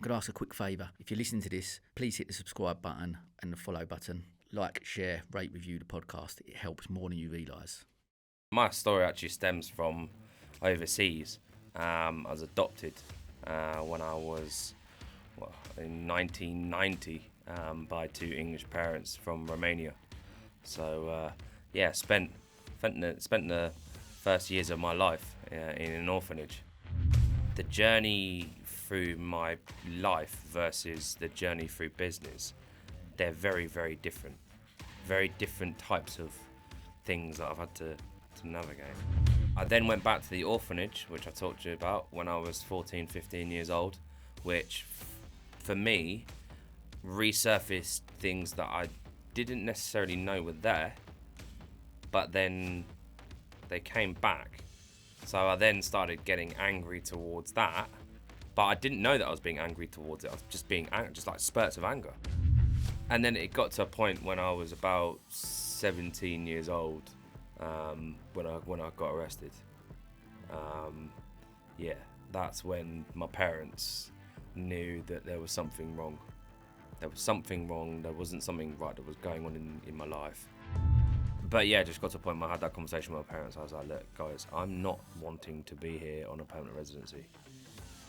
Could I ask a quick favour? If you're listening to this, please hit the subscribe button and the follow button. Like, share, rate, review the podcast. It helps more than you realise. My story actually stems from overseas. I was adopted when I was in 1990 by two English parents from Romania. So spent the first years of my life in an orphanage. The journey through my life versus the journey through business, they're very, very different. Very different types of things that I've had to navigate. I then went back to the orphanage, which I talked to you about, when I was 14, 15 years old, which for me resurfaced things that I didn't necessarily know were there, but then they came back. So I then started getting angry towards that, but I didn't know that I was being angry towards it. I was just being angry, just like spurts of anger. And then it got to a point when I was about 17 years old, when I got arrested. That's when my parents knew that there was something wrong. There was something wrong. There wasn't something right that was going on in my life. But yeah, just got to a point where I had that conversation with my parents. I was like, look, guys, I'm not wanting to be here on a permanent residency.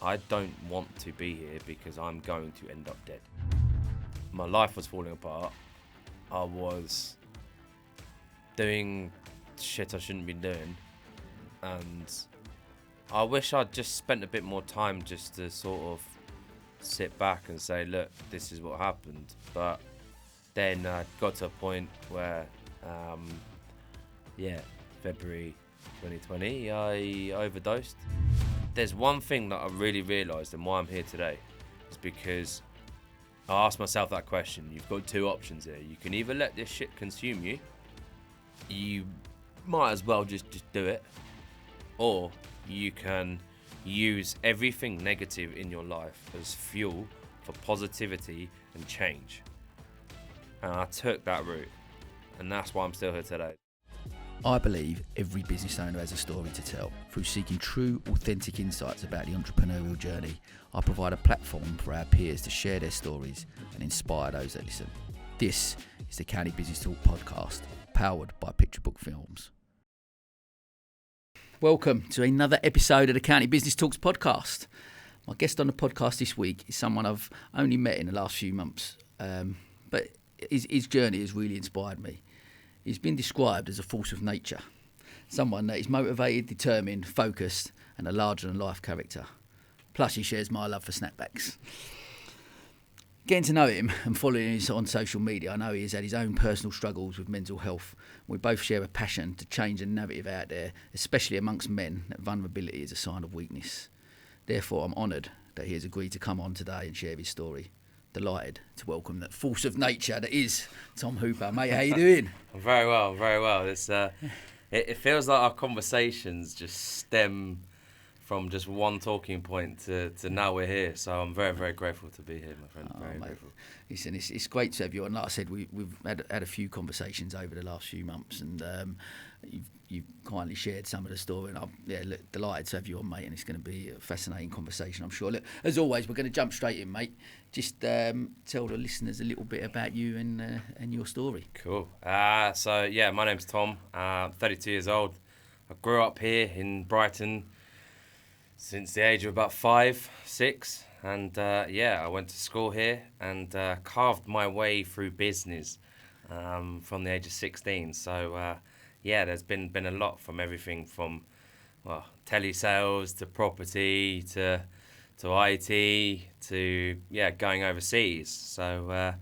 I don't want to be here because I'm going to end up dead. My life was falling apart. I was doing shit I shouldn't be doing. And I wish I'd just spent a bit more time just to sort of sit back and say, look, this is what happened. But then I got to a point where, February 2020, I overdosed. There's one thing that I really realised and why I'm here today is because I asked myself that question. You've got two options here. You can either let this shit consume you. You might as well just do it. Or you can use everything negative in your life as fuel for positivity and change. And I took that route. And that's why I'm still here today. I believe every business owner has a story to tell. Through seeking true, authentic insights about the entrepreneurial journey, I provide a platform for our peers to share their stories and inspire those that listen. This is the County Business Talk podcast, powered by Picture Book Films. Welcome to another episode of the County Business Talks podcast. My guest on the podcast this week is someone I've only met in the last few months, but his journey has really inspired me. He's been described as a force of nature, someone that is motivated, determined, focused, and a larger-than-life character. Plus, he shares my love for snapbacks. Getting to know him and following him on social media, I know he has had his own personal struggles with mental health. We both share a passion to change the narrative out there, especially amongst men, that vulnerability is a sign of weakness. Therefore, I'm honoured that he has agreed to come on today and share his story. Delighted to welcome that force of nature that is Tom Hooper. Mate, how you doing? Very well, very well. It's it feels like our conversations just stem from just one talking point to now we're here. So I'm very, very grateful to be here, my friend. Very grateful. Listen, it's great to have you on. Like I said, we've had a few conversations over the last few months, and you've kindly shared some of the story. And I'm delighted to have you on, mate. And it's going to be a fascinating conversation, I'm sure. Look, as always, we're going to jump straight in, mate. Just tell the listeners a little bit about you and your story. Cool. My name's Tom. 32 years old. I grew up here in Brighton since the age of about 5, 6. And I went to school here and carved my way through business from the age of 16. So, there's been a lot, from everything from telesales to property to IT to going overseas. So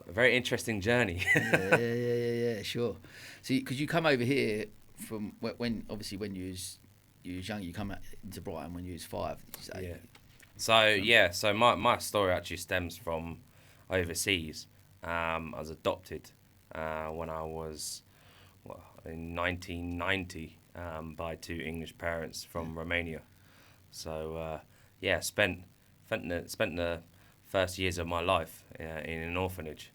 very interesting journey. yeah, sure. So because you come over here from when you was young, you come into Brighton when you was 5. Did you say? So my story actually stems from overseas. I was adopted when I was in 1990 by two English parents from Romania. So spent the first years of my life in an orphanage,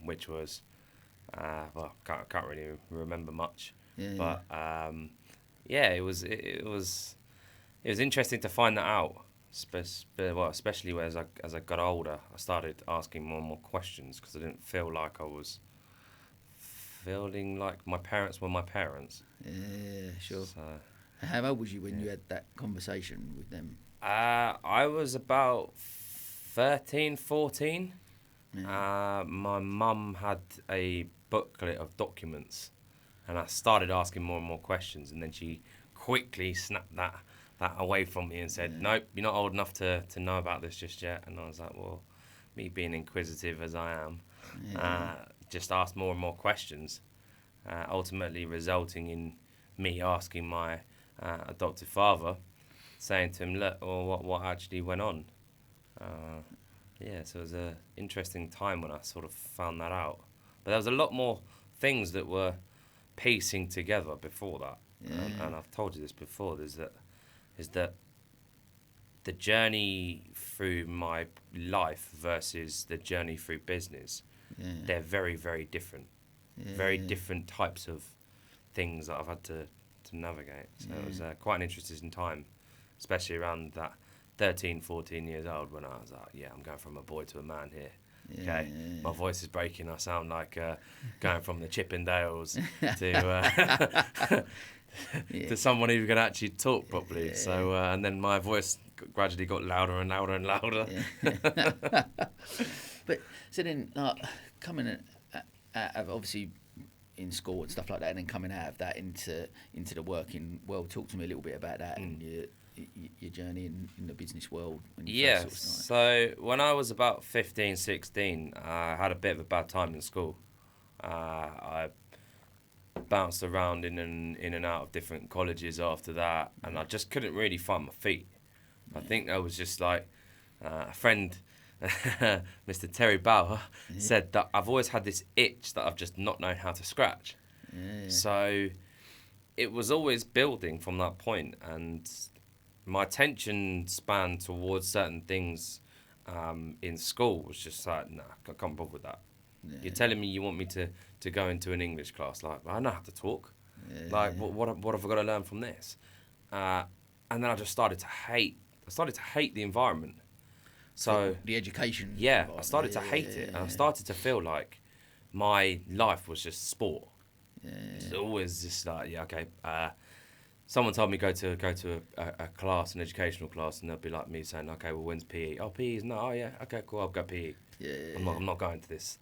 which was can't really remember much, but it was it was interesting to find that out. Especially as I got older, I started asking more and more questions because I didn't feel like I was feeling like my parents were my parents. Yeah, sure. So, How old was you when you had that conversation with them? I was about 13, 14. Yeah. My mum had a booklet of documents, and I started asking more and more questions, and then she quickly snapped that away from me and said, "Nope, you're not old enough to know about this just yet." And I was like, "Well, me being inquisitive as I am, just asked more and more questions, ultimately resulting in me asking my adoptive father, saying to him, look, well, what actually went on?" So it was an interesting time when I sort of found that out. But there was a lot more things that were piecing together before that. And I've told you this before, is that the journey through my life versus the journey through business, they're very, very different. Very different types of things that I've had to navigate. So it was quite an interesting time, especially around that 13, 14 years old when I was like, yeah, I'm going from a boy to a man here. Okay, my voice is breaking. I sound like going from the Chippendales to someone who can actually talk properly. Yeah. So and then my voice gradually got louder and louder and louder. Yeah. But so then, coming out of obviously in school and stuff like that, and then coming out of that into the working world. Talk to me a little bit about that and your journey in the business world. When you first sort of started. So when I was about 15, 16, I had a bit of a bad time in school. I bounced around in and out of different colleges after that, and I just couldn't really find my feet. I think I was just like a friend, Mr. Terry Bauer, said that I've always had this itch that I've just not known how to scratch. So it was always building from that point, and my attention span towards certain things in school was just like, nah, I can't bother with that. You're telling me you want me to go into an English class, like, I know how to talk. Like, what have I got to learn from this? And then I just started to hate the environment. So the education. I started to hate it, and I started to feel like my life was just sport. It's always just like, someone told me go to a class, an educational class, and they'll be like me saying, okay, well, when's PE? Oh, PE's no. Oh yeah, okay, cool, I'll go PE. I'm not going to this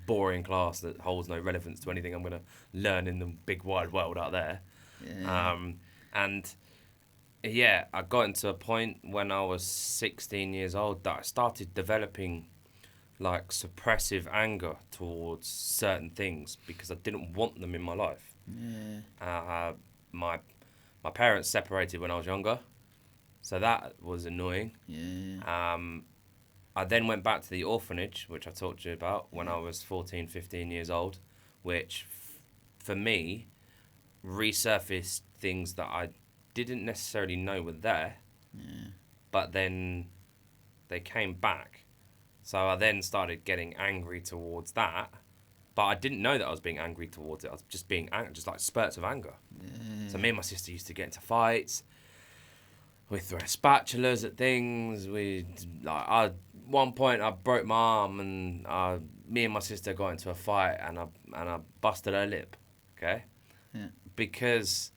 boring class that holds no relevance to anything I'm going to learn in the big wide world out there. I got into a point when I was 16 years old that I started developing like suppressive anger towards certain things because I didn't want them in my life. My parents separated when I was younger, so that was annoying. I then went back to the orphanage, which I talked to you about, when I was 14, 15 years old, which for me resurfaced things that I didn't necessarily know were there, but then they came back. So I then started getting angry towards that, but I didn't know that I was being angry towards it. I was just being angry, just like spurts of anger. So me and my sister used to get into fights. We'd throw spatulas at things. At one point I broke my arm, and me and my sister got into a fight, and I busted her lip. Okay, because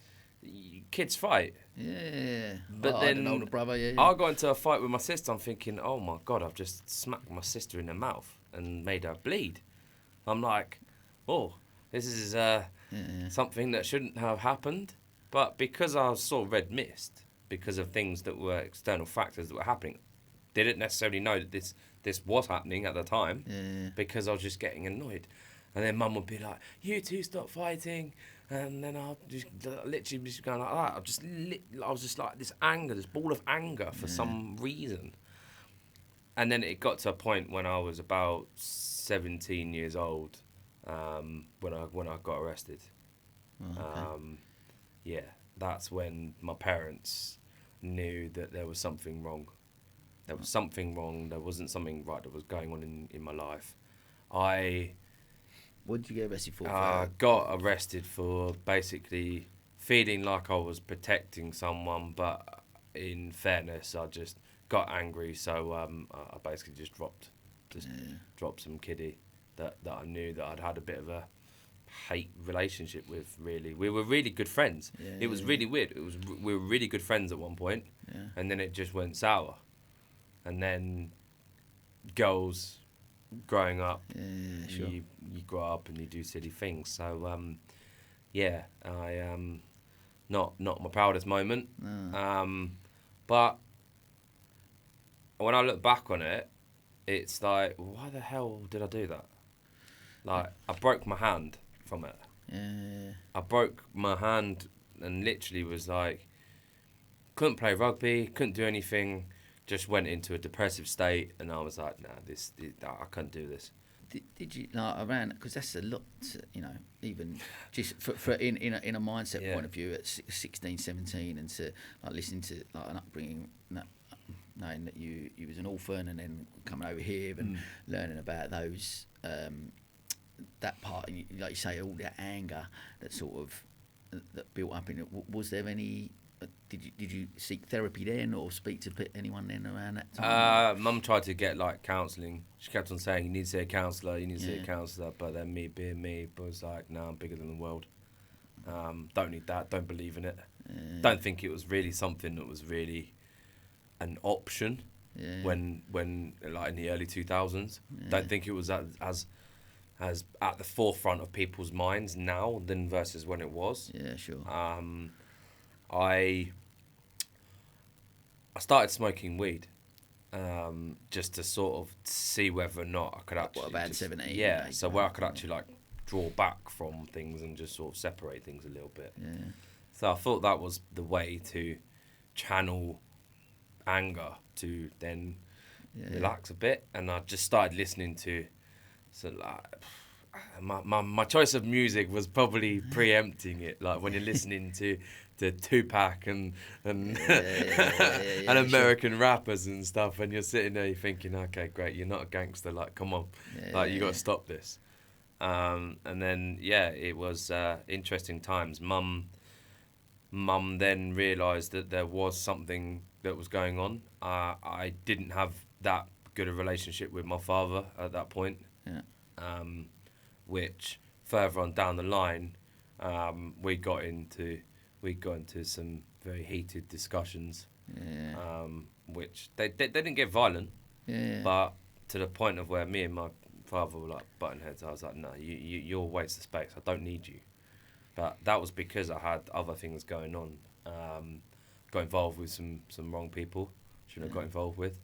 kids fight. But then I had an older brother. I got into a fight with my sister. I'm thinking, oh my God, I've just smacked my sister in the mouth and made her bleed. I'm like, oh, this is something that shouldn't have happened. But because I saw red mist, because of things that were external factors that were happening, didn't necessarily know that this was happening at the time, because I was just getting annoyed. And then Mum would be like, you two stop fighting. And then I'll just literally just going like that. I was just like this ball of anger for some reason. And then it got to a point when I was about 17 years old, when I got arrested. That's when my parents knew that there was something wrong. There was something wrong. There wasn't something right that was going on in my life. What did you get arrested for? Got arrested for basically feeling like I was protecting someone, but in fairness, I just got angry, so I basically just dropped some kiddie that I knew that I'd had a bit of a hate relationship with. Really, we were really good friends. It was really weird. We were really good friends at one point, and then it just went sour, and then girls growing up, you grow up and you do silly things. So I not my proudest moment, but when I look back on it, it's like, why the hell did I do that? Like, I broke my hand from it. I broke my hand and literally was like, couldn't play rugby, couldn't do anything, just went into a depressive state, and I was like, nah, I can't do this. Did you, like, around, because that's a lot, you know, even just for in a mindset point of view at 16, 17, and to like listening to like an upbringing, knowing that you was an orphan, and then coming over here and learning about those that part, and like you say, all that anger that sort of that built up in it. Was there any? Did you seek therapy then, or speak to anyone then around that time? Mum tried to get like counselling. She kept on saying, "You need to see a counsellor. You need to see a counsellor." But then me being me, was like, "No, I'm bigger than the world. Don't need that. Don't believe in it. Don't think it was really something that was really an option when like in the early 2000s. Don't think it was as at the forefront of people's minds now than versus when it was. Yeah, sure. I started smoking weed just to sort of see whether or not I could actually... What, about 17? Yeah, so where I could actually like draw back from things and just sort of separate things a little bit. Yeah. So I thought that was the way to channel anger to then relax a bit, and I just started listening to... So like, my choice of music was probably preempting it. Like when you're listening to Tupac and American rappers and stuff, and you're sitting there, you're thinking, okay, great, you're not a gangster. Like, come on, you got to stop this. And then it was interesting times. Mum then realised that there was something that was going on. I didn't have that good a relationship with my father at that point. Which further on down the line, we got into some very heated discussions, which they didn't get violent, but to the point of where me and my father were like butting heads. I was like, no, you're a waste of space. I don't need you. But that was because I had other things going on. Got involved with some wrong people. Shouldn't have got involved with.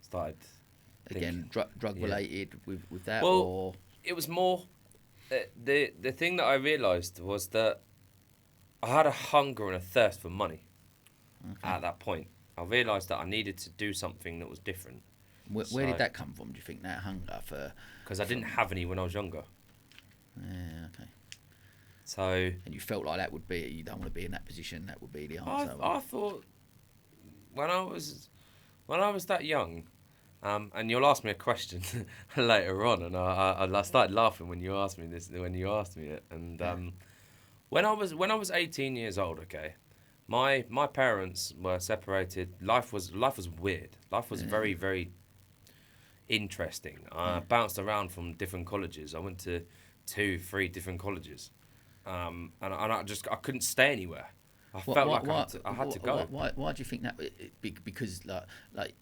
Started. Again, drug related with that, well, or it was more the thing that I realised was that I had a hunger and a thirst for money. At that point, I realised that I needed to do something that was different. Where did that come from? Do you think that hunger for? Because I didn't have any when I was younger. Yeah, okay. So. And you felt like that would be, you don't want to be in that position. That would be the answer. I thought when I was that young. And you'll ask me a question later on, and I started laughing when you asked me this. When you asked me it, and when I was 18 years old, okay, my parents were separated. Life was weird. Life was very, very interesting. I bounced around from different colleges. I went to 2-3 different colleges, and I couldn't stay anywhere. I felt like I had to go. Why do you think that? Because like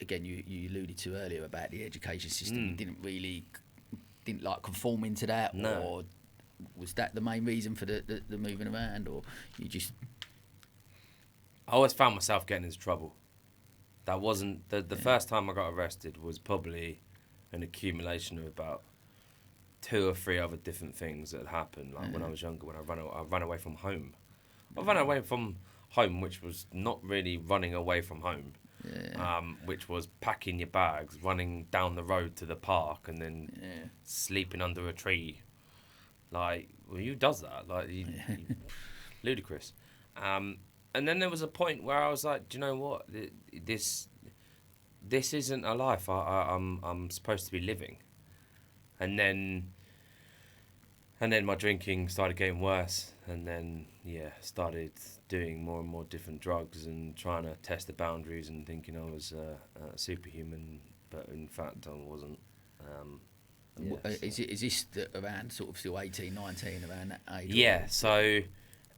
again, you alluded to earlier about the education system. You didn't like conforming to that, or was that the main reason for the moving around, or you just? I always found myself getting into trouble. That wasn't the first time I got arrested. Was probably an accumulation of about 2 or 3 other different things that had happened. Like when I was younger, when I ran away from home. I ran away from home, which was not really running away from home, which was packing your bags, running down the road to the park, and then sleeping under a tree. Like, well, who does that? Like, ludicrous. And then there was a point where I was like, do you know what? This isn't a life I'm supposed to be living. And then And then my drinking started getting worse, and then started doing more and more different drugs and trying to test the boundaries and thinking I was a superhuman, but in fact I wasn't. Is this around sort of still 18, 19, around that age? Yeah, so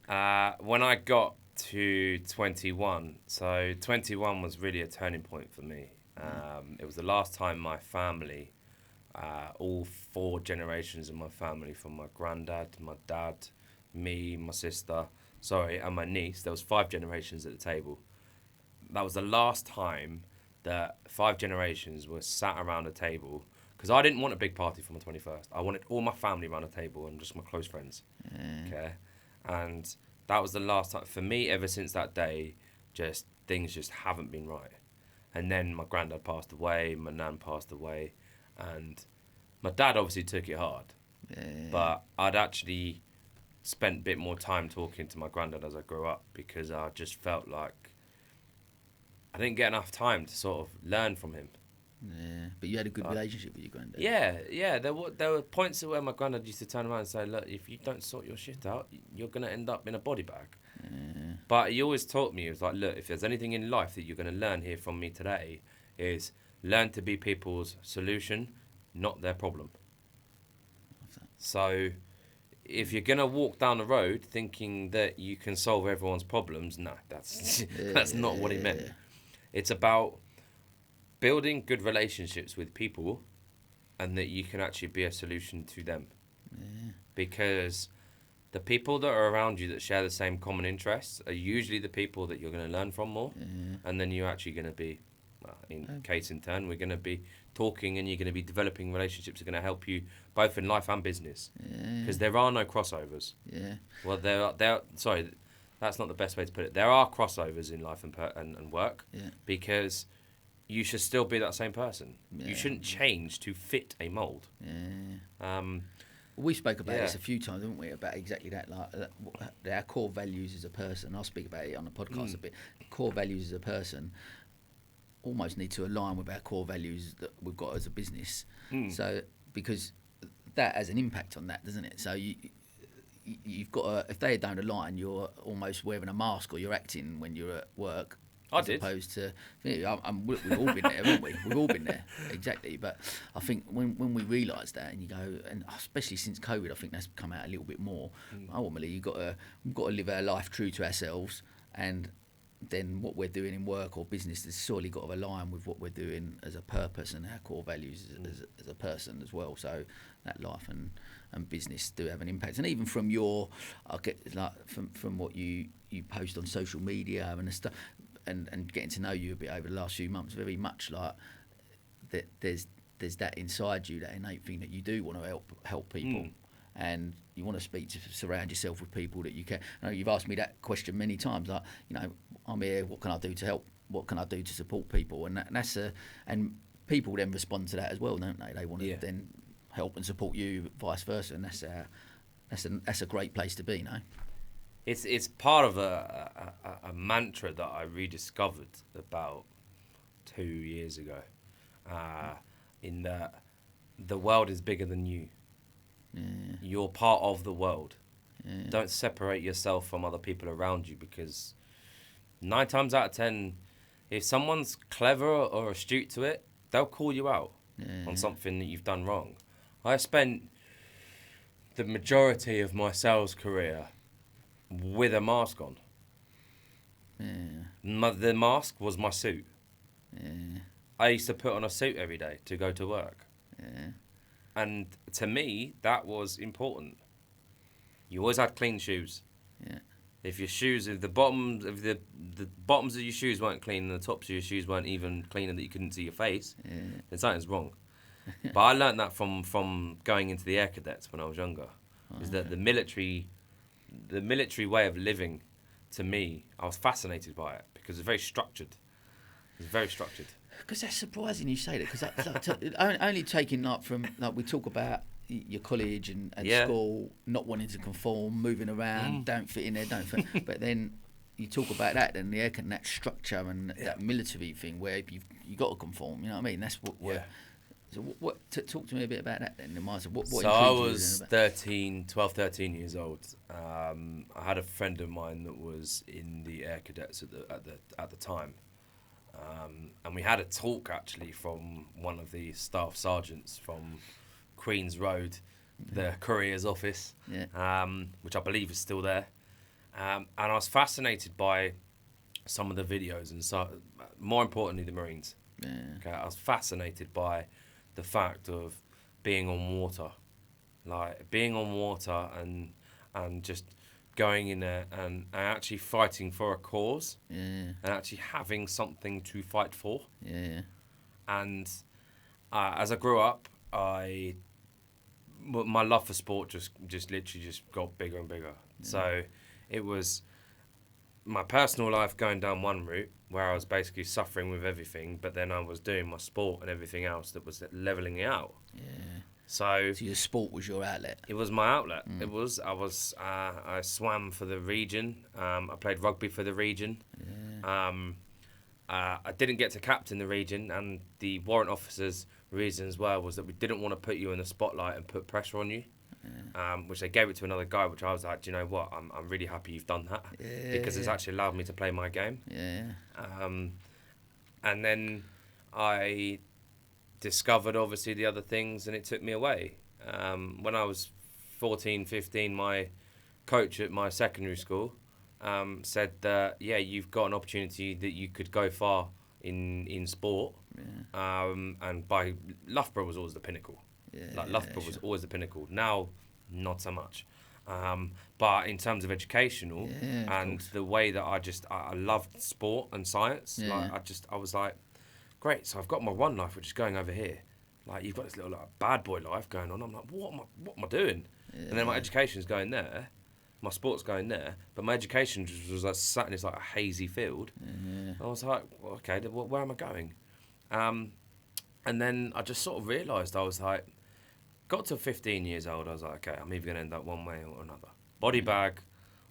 when I got to 21, so 21 was really a turning point for me. It was the last time my family, all 4 generations of my family, from my granddad, my dad, me, my sister, and my niece, there was 5 generations at the table. That was the last time that 5 generations were sat around a table, because I didn't want a big party for my 21st. I wanted all my family around a table and just my close friends. Okay, and that was the last time for me. Ever since that day, things just haven't been right. And then my granddad passed away, my nan passed away, and my dad obviously took it hard. But I'd actually spent a bit more time talking to my granddad as I grew up, because I just felt like I didn't get enough time to sort of learn from him. Yeah, but you had a good relationship with your granddad. Yeah. There were points where my granddad used to turn around and say, "Look, if you don't sort your shit out, you're gonna end up in a body bag." But he always taught me, he was like, "Look, if there's anything in life that you're gonna learn here from me today, is learn to be people's solution, not their problem." So, if you're gonna walk down the road thinking that you can solve everyone's problems, no, that's not what he meant. It's about building good relationships with people, and that you can actually be a solution to them. Because the people that are around you that share the same common interests are usually the people that you're going to learn from more. And then you're actually going to be, in turn, we're going to be talking, and you're going to be developing relationships that are going to help you both in life and business. Because there are no crossovers. Well, sorry, that's not the best way to put it. There are crossovers in life and work, because you should still be that same person. You shouldn't change to fit a mould. We spoke about this a few times, didn't we? About exactly that, like our core values as a person. I'll speak about it on the podcast a bit. Core values as a person almost need to align with our core values that we've got as a business. So because that has an impact on that, doesn't it? So you've got if they don't align, you're almost wearing a mask, or you're acting when you're at work. As opposed to, we've all been there, haven't we? We've all been there, exactly. But I think when we realise that, and you go, and especially since COVID, I think that's come out a little bit more. Ultimately, we've got to live our life true to ourselves, and then what we're doing in work or business has surely got to align with what we're doing as a purpose and our core values as a person as well. So that life and business do have an impact. And even from from what you post on social media and stuff. And getting to know you a bit over the last few months, very much like that. There's that inside you, that innate thing that you do want to help people, and you want to surround yourself with people that you can. I know you've asked me that question many times. Like, I'm here. What can I do to help? What can I do to support people? And and people then respond to that as well, don't they? They want to then help and support you, vice versa, and that's a great place to be, no? It's part of a mantra that I rediscovered about 2 years ago, in that the world is bigger than you. You're part of the world. Don't separate yourself from other people around you, because 9 times out of 10, if someone's clever or astute to it, they'll call you out on something that you've done wrong. I spent the majority of my sales career with a mask on. The mask was my suit. I used to put on a suit every day to go to work. And to me, that was important. You always had clean shoes. If your shoes, if the bottoms of the bottoms of your shoes weren't clean and the tops of your shoes weren't even clean and that you couldn't see your face, then something's wrong. But I learned that from going into the Air Cadets when I was younger. Is that the military way of living, to me, I was fascinated by it, because it's very structured. It's very structured. Because that's surprising you say that, because only taking from we talk about your college and school, not wanting to conform, moving around, don't fit in there, but then you talk about that, and that structure and that military thing where you got to conform. You know what I mean? That's what we're. So talk to me a bit about that then. What So I intrigued you was then 12, 13 years old. I had a friend of mine that was in the Air Cadets at the time, and we had a talk actually from one of the staff sergeants from Queen's Road, the courier's office, which I believe is still there. And I was fascinated by some of the videos, and so more importantly, the Marines. Yeah. Okay, I was fascinated by the fact of being on water, like being on water and just going in there and actually fighting for a cause, and actually having something to fight for. Yeah. And as I grew up, my love for sport just literally just got bigger and bigger. So it was my personal life going down one route where I was basically suffering with everything, but then I was doing my sport and everything else that was leveling it out. Yeah. So your sport was your outlet. it was my outlet. I swam for the region. I played rugby for the region. I didn't get to captain the region, and the warrant officer's reason as well was that we didn't want to put you in the spotlight and put pressure on you. Which they gave it to another guy, which I was like, do you know what? I'm really happy you've done that, because it's actually allowed me to play my game. And then I discovered obviously the other things, and it took me away. When I was 14, 15, my coach at my secondary school said that, you've got an opportunity that you could go far in sport. And by Loughborough was always the pinnacle. Loughborough was always the pinnacle. Now, not so much. But in terms of educational and the way that I loved sport and science, I was like, great. So I've got my one life, which is going over here. Like, you've got this little bad boy life going on. I'm like, what am I doing? And then my education's going there, my sport's going there, but my education was like sat in this like a hazy field. I was like, well, okay, where am I going? And then I just sort of realised, I was like, got to 15 years old, I was like, okay, I'm either going to end up one way or another. Body bag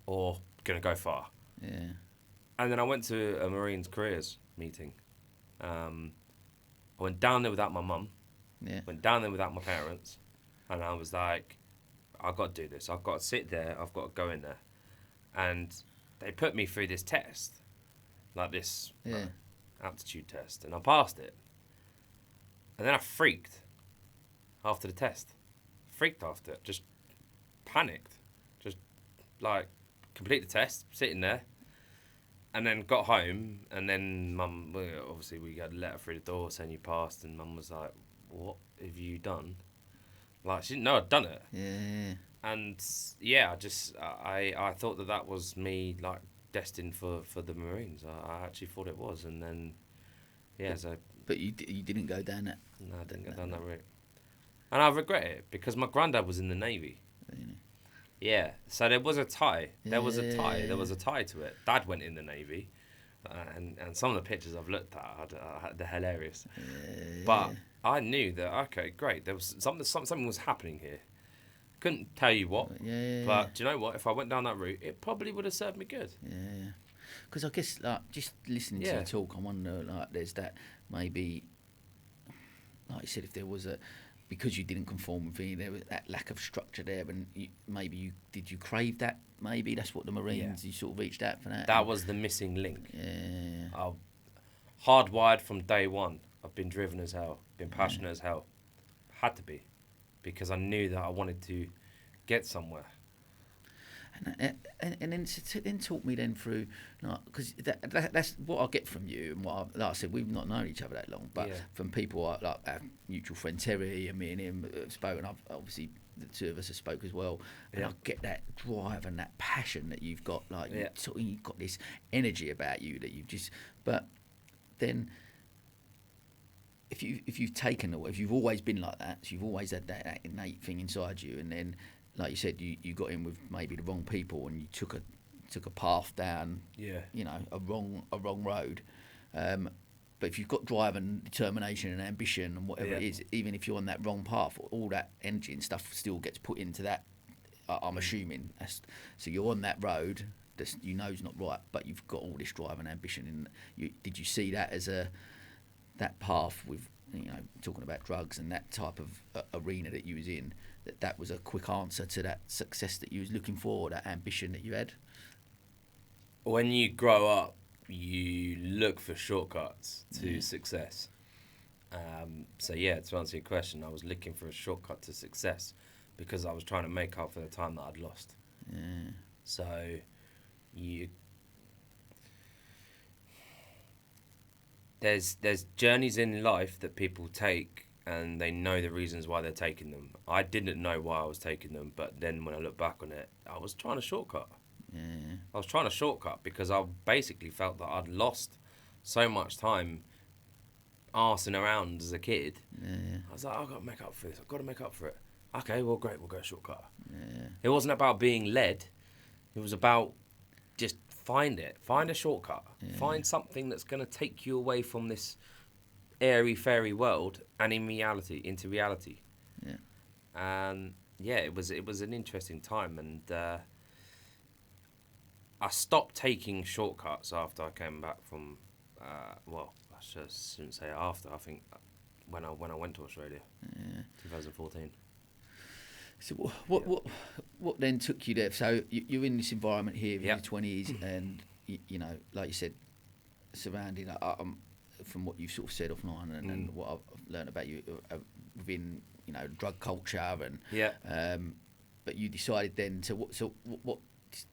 or going to go far. And then I went to a Marines careers meeting. I went down there without my mum, went down there without my parents, and I was like, I've got to do this. I've got to sit there. I've got to go in there. And they put me through this test, like this aptitude test, and I passed it. And then I freaked after the test. Freaked after it. Just panicked. Just like complete the test, sitting there. And then got home, and then Mum, obviously we got a letter through the door saying you passed, and Mum was like, what have you done? Like, she didn't know I'd done it. And I thought that was me, like, destined for the Marines. I actually thought it was, and then, so... But you didn't go down that? No, I didn't go down that route. And I regret it, because my granddad was in the Navy. Really? Yeah, so there was a tie. There was a tie to it. Dad went in the Navy, and some of the pictures I've looked at, they're hilarious. But I knew that, okay, great, there was something was happening here. Couldn't tell you what, but do you know what? If I went down that route, it probably would have served me good. Because I guess, like, just listening to you talk, I wonder, like, there's that maybe, like you said, if there was because you didn't conform with me, there was that lack of structure there, and did you crave that? Maybe that's what the Marines, you sort of reached out for that. That was the missing link. Hardwired from day one. I've been driven as hell, been passionate as hell. Had to be, because I knew that I wanted to get somewhere. And then talk me then through, because that's what I get from you, and like I said, we've not known each other that long, but from people like our mutual friend Terry and me and him have spoken. Obviously the two of us have spoke as well, and I get that drive and that passion that you've got. Like you've got this energy about you that you've just. But then, if you've always been like that, so you've always had that innate thing inside you, and then, like you said, you got in with maybe the wrong people, and you took a path down, a wrong road. But if you've got drive and determination and ambition and whatever it is, even if you're on that wrong path, all that energy and stuff still gets put into that. I'm assuming so you're on that road that you know is not right, but you've got all this drive and ambition. And did you see that as that path with talking about drugs and that type of arena that you was in, that was a quick answer to that success that you was looking for, that ambition that you had? When you grow up, you look for shortcuts to success. So to answer your question, I was looking for a shortcut to success because I was trying to make up for the time that I'd lost. Yeah. So there's journeys in life that people take and they know the reasons why they're taking them. I didn't know why I was taking them, but then when I look back on it, I was trying to shortcut. Yeah. I was trying to shortcut because I basically felt that I'd lost so much time arsing around as a kid. Yeah. I was like, I've got to make up for this. I've got to make up for it. Okay, well, great, we'll go shortcut. Yeah. It wasn't about being led. It was about just find a shortcut. Yeah. Find something that's going to take you away from this airy fairy world and into reality. Yeah. And it was an interesting time, and I stopped taking shortcuts after I came back from I shouldn't say after. I think when I went to Australia, 2014. So what then took you there? So you're in this environment here in your 20s, and like you said, surrounding from what you've sort of said offline and what I've learned about you within drug culture and but you decided then to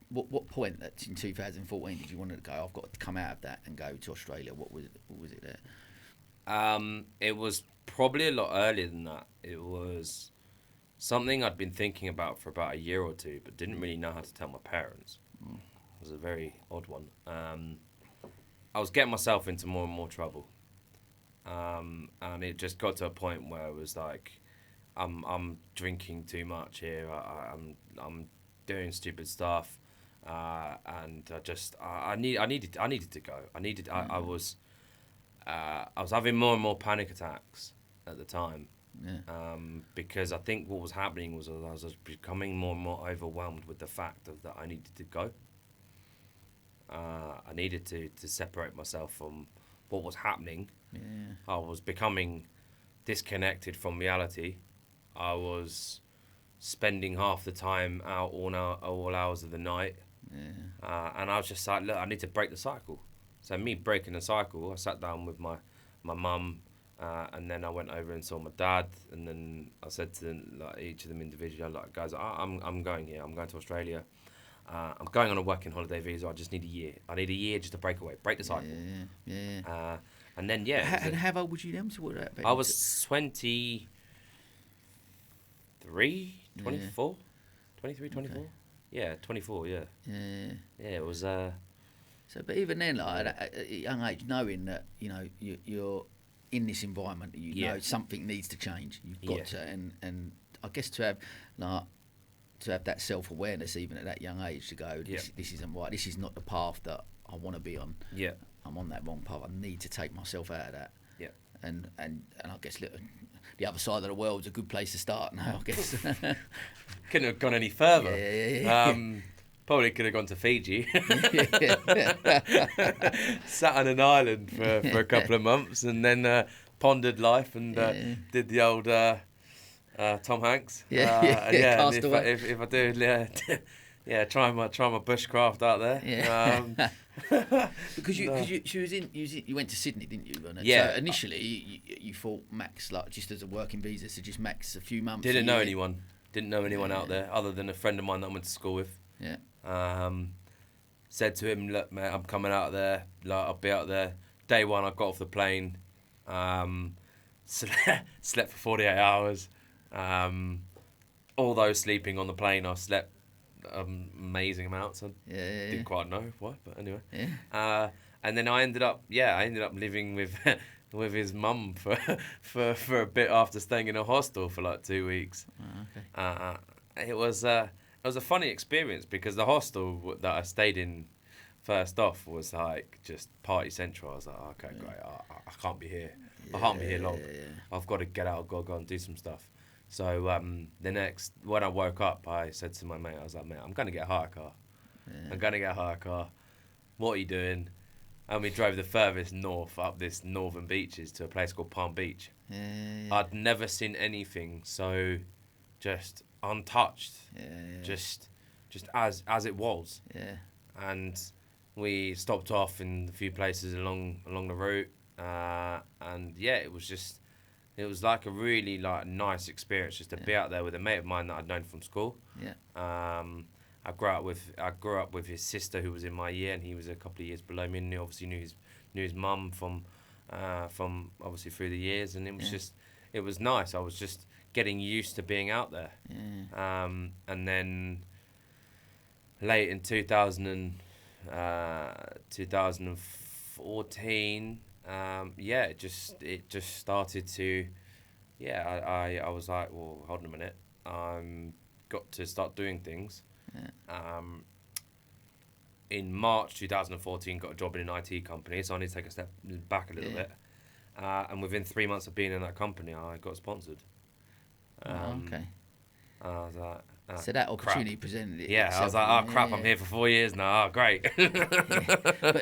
what point that's in 2014 did you want to go, I've got to come out of that and go to Australia? What was it there? It was probably a lot earlier than that. It was something I'd been thinking about for about a year or two, but didn't really know how to tell my parents. It was a very odd one. I was getting myself into more and more trouble, and it just got to a point where it was like, I'm drinking too much here. I'm doing stupid stuff, and I needed to go. I was having more and more panic attacks at the time. Yeah. Because I think what was happening was I was becoming more and more overwhelmed with the fact that I needed to go. I needed to separate myself from what was happening. Yeah. I was becoming disconnected from reality. I was spending half the time out all hours of the night. Yeah. And I was just like, look, I need to break the cycle. So me breaking the cycle, I sat down with my mum, and then I went over and saw my dad, and then I said to them, like, each of them individually, like, guys, I'm going here. I'm going to Australia. I'm going on a working holiday visa. I just need a year. I need a year just to break the cycle. Yeah. And then And how old was you then? So what that I was 23, 24, 23, 24. Okay. Yeah, 24. Yeah. Yeah. Yeah, it was. So, but even then, like at a young age, knowing that you're in this environment, know something needs to change. You've got to, and I guess to have that self-awareness even at that young age to go, this isn't right. This is not the path that I want to be on. Yeah. I'm on that wrong path. I need to take myself out of that. Yeah. And I guess the other side of the world's a good place to start now, I guess. Couldn't have gone any further. Yeah. Probably could have gone to Fiji. Sat on an island for a couple of months and then pondered life and did the old Tom Hanks. Cast away. If I do, try my bushcraft out there. Yeah. Because you went to Sydney, didn't you? Yeah. So initially, you thought max, like just as a working visa, so just max a few months. Didn't know anyone out there other than a friend of mine that I went to school with. Yeah. Said to him, look, mate, I'm coming out there. Like, I'll be out there. Day one, I got off the plane. Slept for 48 hours. Although sleeping on the plane, I slept amazing amounts. I didn't quite know why, but anyway. Yeah. And then I ended up living with with his mum for a bit after staying in a hostel for like 2 weeks. Oh, okay. It was a funny experience because the hostel that I stayed in first off was like just party central. I was like, okay, great, I can't be here. I can't be here long. I've got to get out. I've got to go and do some stuff. So when I woke up, I said to my mate, I was like, mate, I'm going to get a hire car. I'm going to get a hire car. What are you doing? And we drove the furthest north up this northern beaches to a place called Palm Beach. Yeah. I'd never seen anything so just untouched, Yeah. just as it was. Yeah. And we stopped off in a few places along the route, and yeah, it was like a really like nice experience just to be out there with a mate of mine that I'd known from school. Yeah. I grew up with his sister who was in my year, and he was a couple of years below me, and he obviously knew his mum from obviously through the years, and it was nice. I was just getting used to being out there. Yeah. And then late in 2014, it just started to, I was like, well, hold on a minute, I'm got to start doing things. Yeah. In March 2014, got a job in an IT company, so I need to take a step back a little bit. And within 3 months of being in that company, I got sponsored. Okay. I was like, So that opportunity crap. presented it. Yeah, I was like, oh crap, I'm here for 4 years now. Oh, great. Yeah. But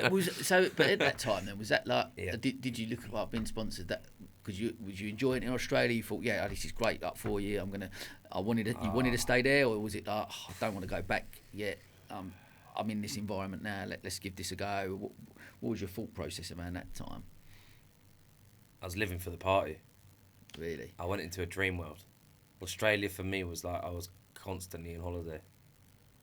at that time then, was that like? Yeah. Did you look at being sponsored? That was you enjoying it in Australia? You thought, yeah, this is great. Like 4 year, you wanted to stay there, or was it like, I don't want to go back yet? I'm in this environment now. Let's give this a go. What was your thought process around that time? I was living for the party. Really? I went into a dream world. Australia for me was like I was constantly on holiday.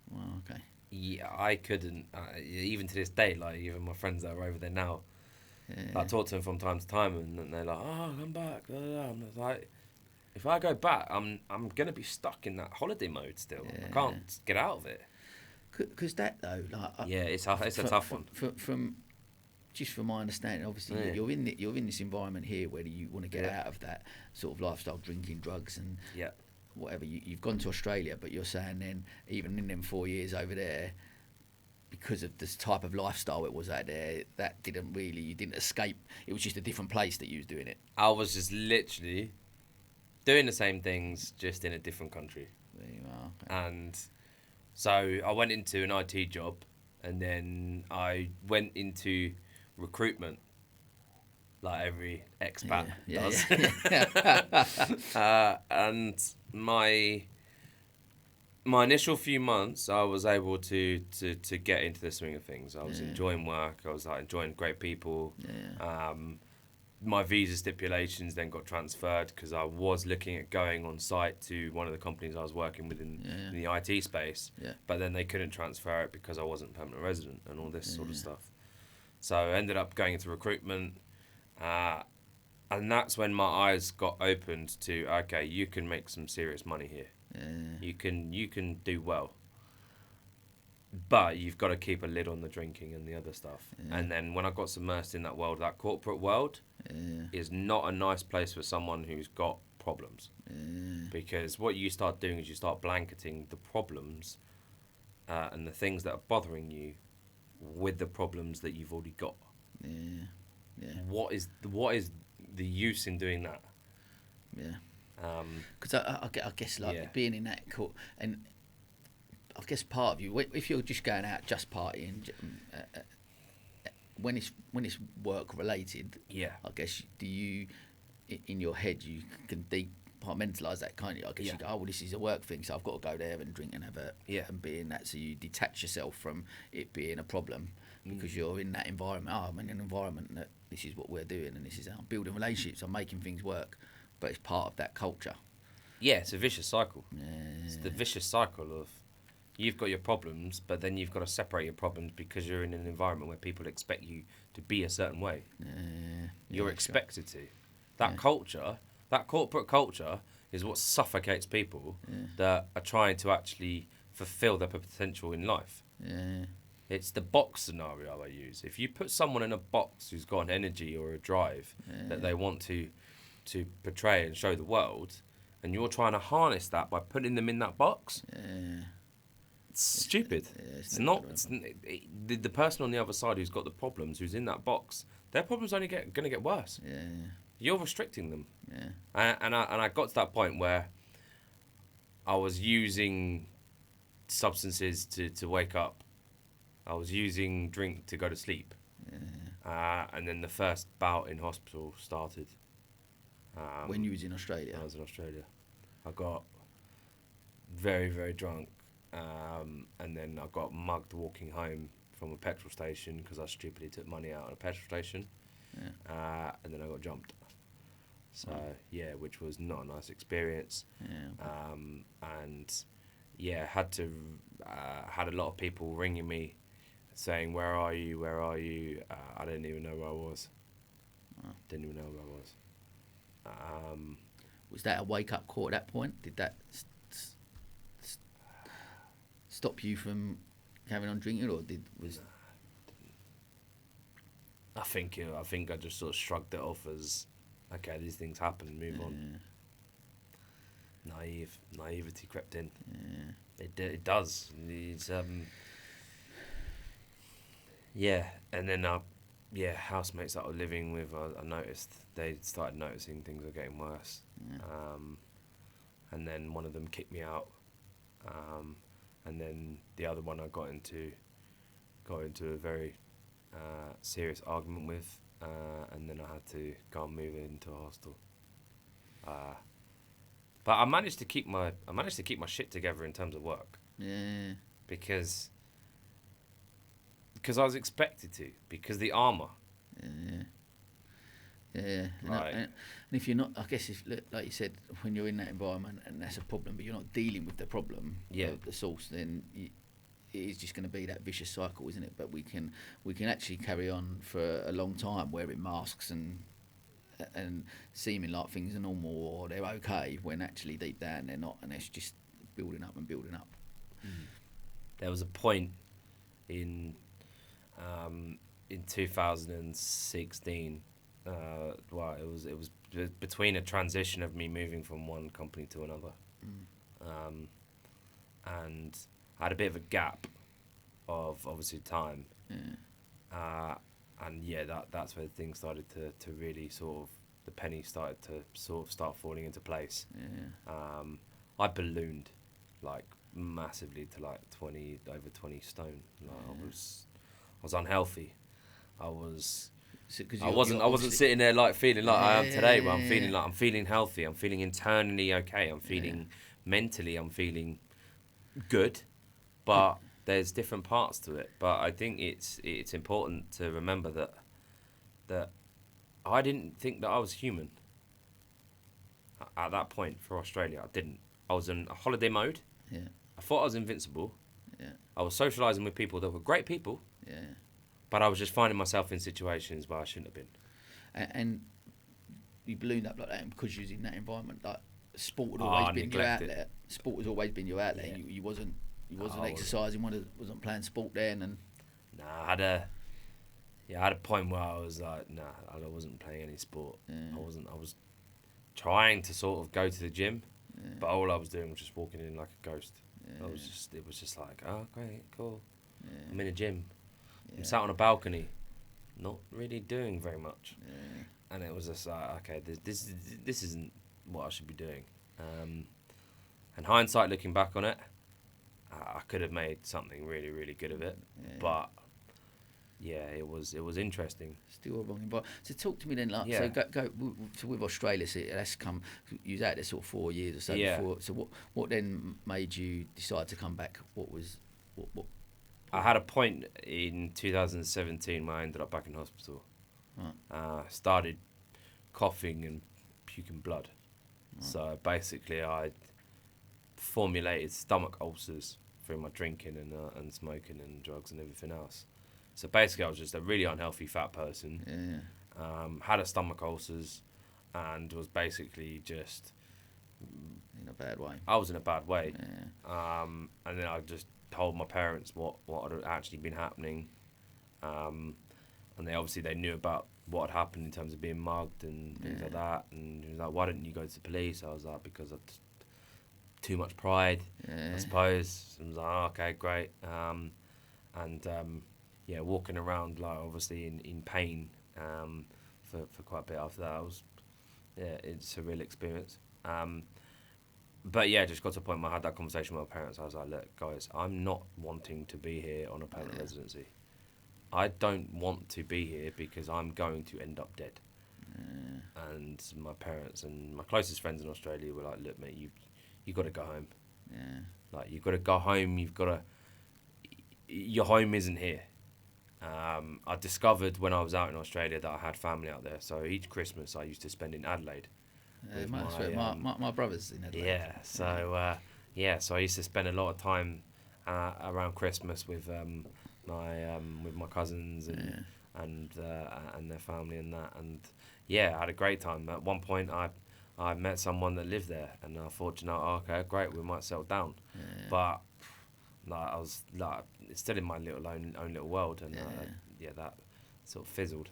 Well, okay. Yeah, I couldn't, even to this day, like even my friends that are over there now, Yeah. I talk to them from time to time, and they're like, oh, come back. I'm like, if I go back, I'm going to be stuck in that holiday mode still. Yeah. I can't get out of it. Because that though, like It's a tough one. From just from my understanding, obviously you're in this environment here where you want to get out of that sort of lifestyle, drinking, drugs, and whatever. You've gone to Australia, but you're saying then even in them 4 years over there, because of this type of lifestyle it was out there, that you didn't escape. It was just a different place that you was doing it. I was just literally doing the same things, just in a different country. There you are. Okay. And so I went into an IT job, and then I went into recruitment, like every expat does. And my initial few months, I was able to get into the swing of things. I was enjoying work. I was like enjoying great people. My visa stipulations then got transferred because I was looking at going on site to one of the companies I was working with in the IT space. But then they couldn't transfer it because I wasn't permanent resident and all this sort of stuff. So I ended up going into recruitment, and that's when my eyes got opened to, okay, you can make some serious money here. You can do well, but you've got to keep a lid on the drinking and the other stuff. And then when I got submersed in that world, that corporate world is not a nice place for someone who's got problems. Because what you start doing is you start blanketing the problems and the things that are bothering you with the problems that you've already got. What is the use in doing that? Because I guess being in that court, and I guess part of you, if you're just going out just partying, when it's work related, I guess do you in your head you can compartmentalise that kind of. I guess you go, oh well, this is a work thing, so I've got to go there and drink and have and be in that. So you detach yourself from it being a problem because you're in that environment. Oh, I'm in an environment that this is what we're doing, and this is how I'm building relationships. I'm making things work. But it's part of that culture. Yeah, it's a vicious cycle. It's the vicious cycle of you've got your problems, but then you've got to separate your problems because you're in an environment where people expect you to be a certain way. You're expected to. That culture, that corporate culture, is what suffocates people that are trying to actually fulfill their potential in life. It's the box scenario I use. If you put someone in a box who's got an energy or a drive that they want to portray and show the world, and you're trying to harness that by putting them in that box, it's stupid. It's not. The person on the other side who's got the problems, who's in that box, their problems only going to get worse. You're restricting them. And I got to that point where I was using substances to wake up. I was using drink to go to sleep. And then the first bout in hospital started. When you was in Australia? I was in Australia. I got very, very drunk, and then I got mugged walking home from a petrol station because I stupidly took money out at a petrol station. Yeah. And then I got jumped. So, which was not a nice experience. Yeah. And, had a lot of people ringing me saying, where are you, where are you? I didn't even know where I was. Didn't even know where I was. Was that a wake-up call at that point? Did that stop you from carrying on drinking, or was? I think I just sort of shrugged it off as, okay, these things happen, move on. Naivety crept in. It does. It's and then housemates that I was living with, I noticed they started noticing things were getting worse. And then one of them kicked me out, and then the other one I got into a very serious argument with, and then I had to go and move into a hostel. But I managed to keep my shit together in terms of work. Yeah. Because I was expected to, because the armour. Yeah. Right. And if you're not, I guess, like you said, when you're in that environment and that's a problem, but you're not dealing with the problem, the source, then it is just going to be that vicious cycle, isn't it? But we can actually carry on for a long time wearing masks and seeming like things are normal or they're okay, when actually deep down they're not, and it's just building up and building up. There was a point in 2016. It was between a transition of me moving from one company to another, and I had a bit of a gap of obviously time, and that's where things started to really sort of, the penny started to sort of start falling into place. I ballooned like massively to like over 20 stone. Like, I was unhealthy. I wasn't sitting there like feeling like I am today, but I'm feeling healthy. I'm feeling internally okay. I'm feeling mentally, I'm feeling good, but there's different parts to it. But I think it's important to remember that I didn't think that I was human at that point for Australia. I didn't. I was in a holiday mode. I thought I was invincible. I was socialising with people that were great people. But I was just finding myself in situations where I shouldn't have been. And you ballooned up like that, and because you was in that environment, like sport had always been your outlet. Sport has always been your outlet. Yeah. You wasn't exercising. Wasn't playing sport then. And I had a point where I was like, I wasn't playing any sport. I was trying to sort of go to the gym, but all I was doing was just walking in like a ghost. It was just like, oh great, cool. I'm in a gym. I'm sat on a balcony, not really doing very much, and it was just like, okay, this isn't what I should be doing. And hindsight, looking back on it, I could have made something really, really good of it, but it was interesting. Still a wrong environment. So talk to me then, like, so go so with Australia. So that's come. You was out there sort of 4 years or so before. So what then made you decide to come back? What? I had a point in 2017 where I ended up back in hospital. Started coughing and puking blood. So basically I formulated stomach ulcers through my drinking and smoking and drugs and everything else. So basically I was just a really unhealthy fat person. Had a stomach ulcers and was basically just... in a bad way. I was in a bad way. And then I just told my parents what had actually been happening, and they knew about what had happened in terms of being mugged and things like that, and he was like, why didn't you go to the police? I was like, because of too much pride, I suppose. And I was like, oh, okay, great. Walking around like obviously in pain for quite a bit after that. It's a real experience. But just got to a point where I had that conversation with my parents. I was like, look, guys, I'm not wanting to be here on a permanent residency. I don't want to be here because I'm going to end up dead. And my parents and my closest friends in Australia were like, look, mate, you got to go home. Yeah. Like, you've got to go home. Your home isn't here. I discovered when I was out in Australia that I had family out there. So each Christmas I used to spend in Adelaide. My brother's in Adelaide. Yeah. So I used to spend a lot of time around Christmas with my cousins and their family and that. And yeah, I had a great time. At one point, I met someone that lived there, and I thought, okay, great, we might settle down. Yeah. But I was it's still in my own little world, and that sort of fizzled.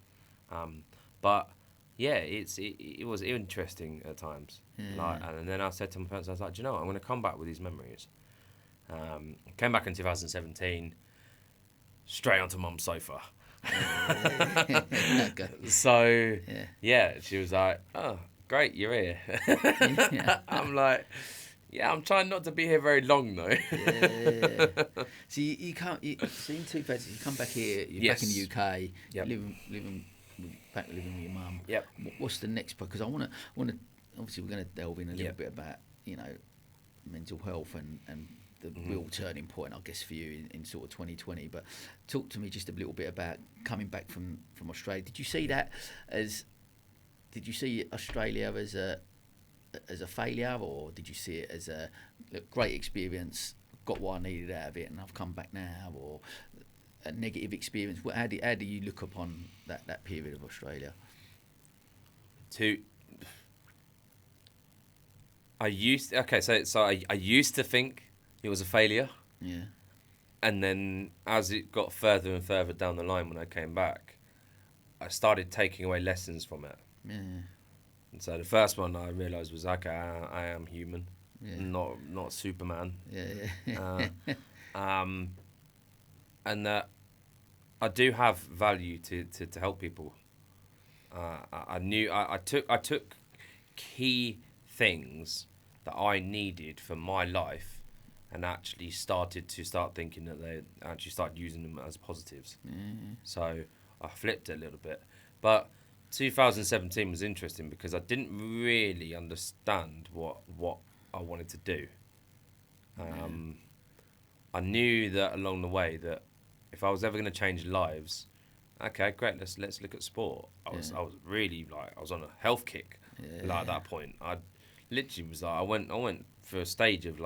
But yeah, it was interesting at times. And then I said to my parents, I was like, do you know what? I'm going to come back with these memories. Came back in 2017, straight onto Mum's sofa. So she was like, oh, great, you're here. I'm like, yeah, I'm trying not to be here very long though. So you can't. So in 2000, you come back here. You're back in the UK. Yep. Living with your mum. Yep. What's the next part? Because I want to. Obviously, we're going to delve in a little bit about mental health and the real turning point, I guess, for you in sort of 2020. But talk to me just a little bit about coming back from Australia. Did you see Australia as a failure, or did you see it as a great experience, got what I needed out of it, and I've come back now, or a negative experience? How do you look upon that period of Australia? I used to think it was a failure. Yeah. And then as it got further and further down the line when I came back, I started taking away lessons from it. Yeah. And so the first one I realised was, okay, I am human, not Superman. Yeah. And that I do have value to help people. I took key things that I needed for my life and actually started thinking that they actually started using them as positives. So I flipped it a little bit. But 2017 was interesting because I didn't really understand what I wanted to do. I knew that along the way that if I was ever going to change lives, okay, great, let's look at sport. I was really I was on a health kick at that point. I literally was I went for a stage of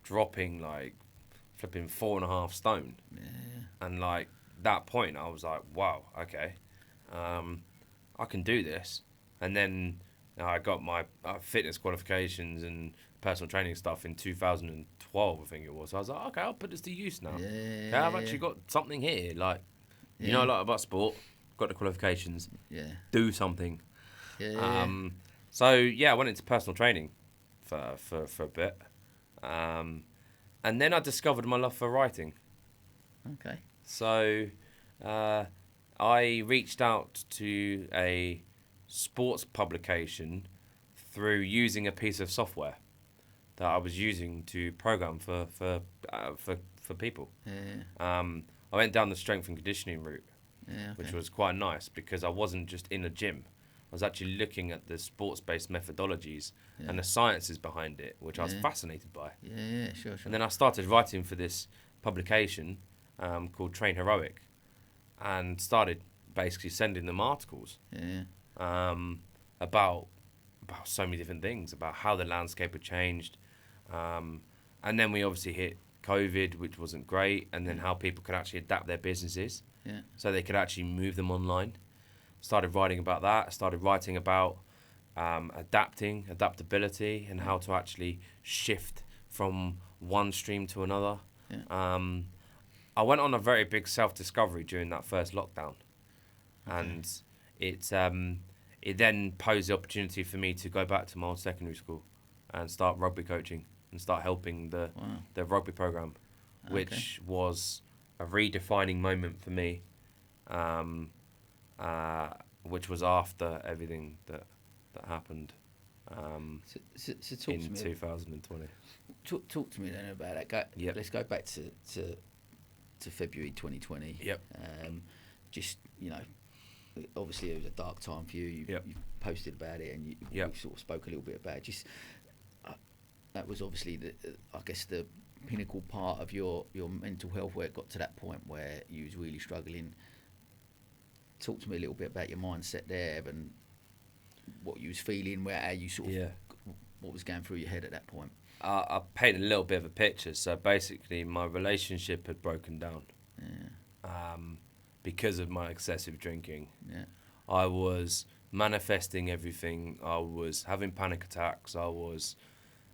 dropping flipping 4.5 stone. And that point I was like, wow, okay, I can do this. And then I got my fitness qualifications and personal training stuff in 2012, I think it was. So I was like, okay, I'll put this to use now. Okay, I've actually got something here. You know a lot about sport, got the qualifications. Do something. So I went into personal training for a bit, and then I discovered my love for writing. Okay. So I reached out to a sports publication through using a piece of software that I was using to program for people. I went down the strength and conditioning route, which was quite nice because I wasn't just in a gym. I was actually looking at the sports-based methodologies and the sciences behind it, which I was fascinated by. Sure. And then I started writing for this publication called Train Heroic, and started basically sending them articles about so many different things, about how the landscape had changed. And then we obviously hit COVID, which wasn't great, and then how people could actually adapt their businesses so they could actually move them online. Started writing about that, started writing about adaptability, and how to actually shift from one stream to another. I went on a very big self-discovery during that first lockdown, and it then posed the opportunity for me to go back to my old secondary school and start rugby coaching and start helping the rugby program, which was a redefining moment for me, which was after everything that happened So talk in to me 2020. Talk to me then about that. Let's go back to to February 2020. Yep. Just, obviously it was a dark time for you. You posted about it, and you sort of spoke a little bit about it. Just that was obviously I guess the pinnacle part of your mental health, where it got to that point where you was really struggling. Talk to me a little bit about your mindset there and what you was feeling, how you sort of what was going through your head at that point. I paint a little bit of a picture. So basically, my relationship had broken down because of my excessive drinking. Yeah. I was manifesting everything. I was having panic attacks. I was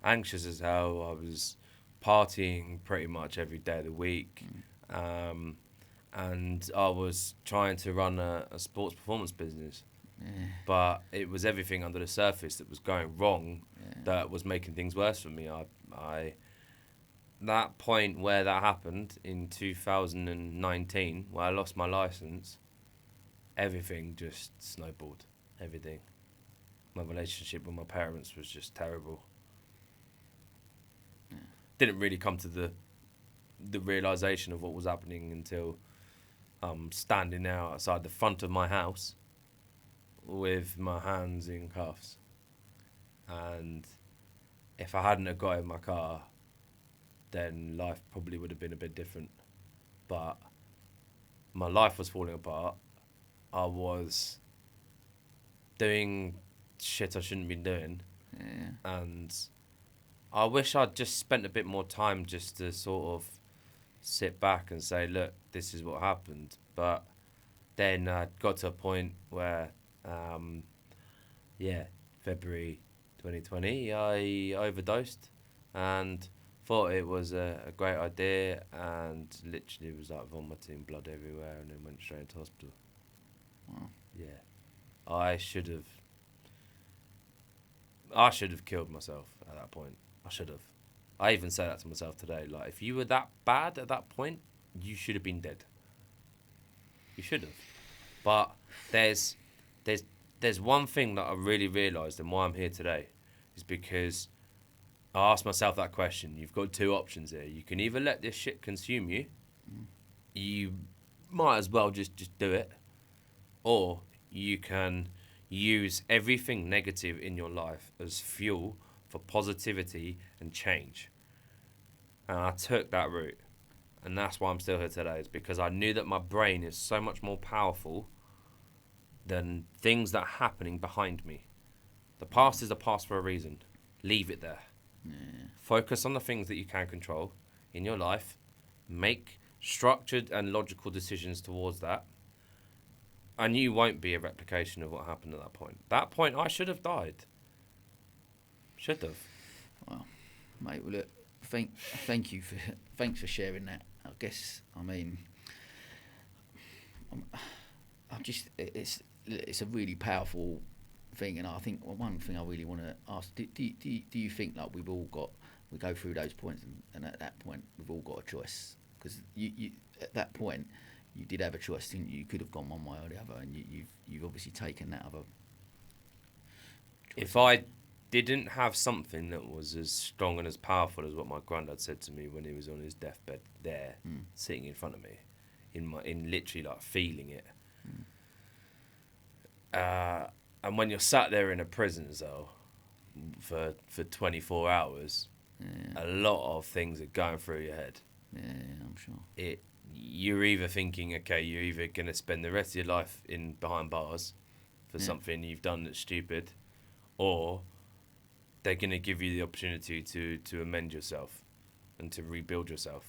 anxious as hell. I was partying pretty much every day of the week. And I was trying to run a sports performance business. But it was everything under the surface that was going wrong that was making things worse for me. I that point where that happened in 2019, where I lost my license, everything just snowballed. Everything. My relationship with my parents was just terrible. Didn't really come to the realisation of what was happening until I'm standing now outside the front of my house with my hands in cuffs. And if I hadn't have got in my car, then life probably would have been a bit different. But my life was falling apart. I was doing shit I shouldn't be doing. And I wish I'd just spent a bit more time just to sort of sit back and say, look, this is what happened. But then I got to a point where, February 2020, I overdosed and thought it was a great idea, and literally was like vomiting blood everywhere, and then went straight into hospital. Wow. Yeah. I should have killed myself at that point. I should have. I even say that to myself today. Like, if you were that bad at that point, you should have been dead. You should have. But there's one thing that I really realised, and why I'm here today, is because I asked myself that question. You've got two options here. You can either let this shit consume you. You might as well just do it. Or you can use everything negative in your life as fuel for positivity and change. And I took that route. And that's why I'm still here today, is because I knew that my brain is so much more powerful than things that are happening behind me. The past is the past for a reason. Leave it there. Focus on the things that you can control in your life. Make structured and logical decisions towards that. And you won't be a replication of what happened at that point. That point, I should have died. Should have. Well, mate, well, look, thanks for sharing that. I guess, I mean, it's a really powerful thing, and I think one thing I really want to ask: do you think like we go through those points, and at that point we've all got a choice? Because you at that point you did have a choice, didn't you? You could have gone one way or the other, and you've obviously taken that other choice. If I didn't have something that was as strong and as powerful as what my granddad said to me when he was on his deathbed there, sitting in front of me, in literally like feeling it. And when you're sat there in a prison cell for 24 hours, a lot of things are going through your head. Yeah, I'm sure. You're either thinking, okay, you're either going to spend the rest of your life behind bars for something you've done that's stupid, or they're going to give you the opportunity to amend yourself and to rebuild yourself.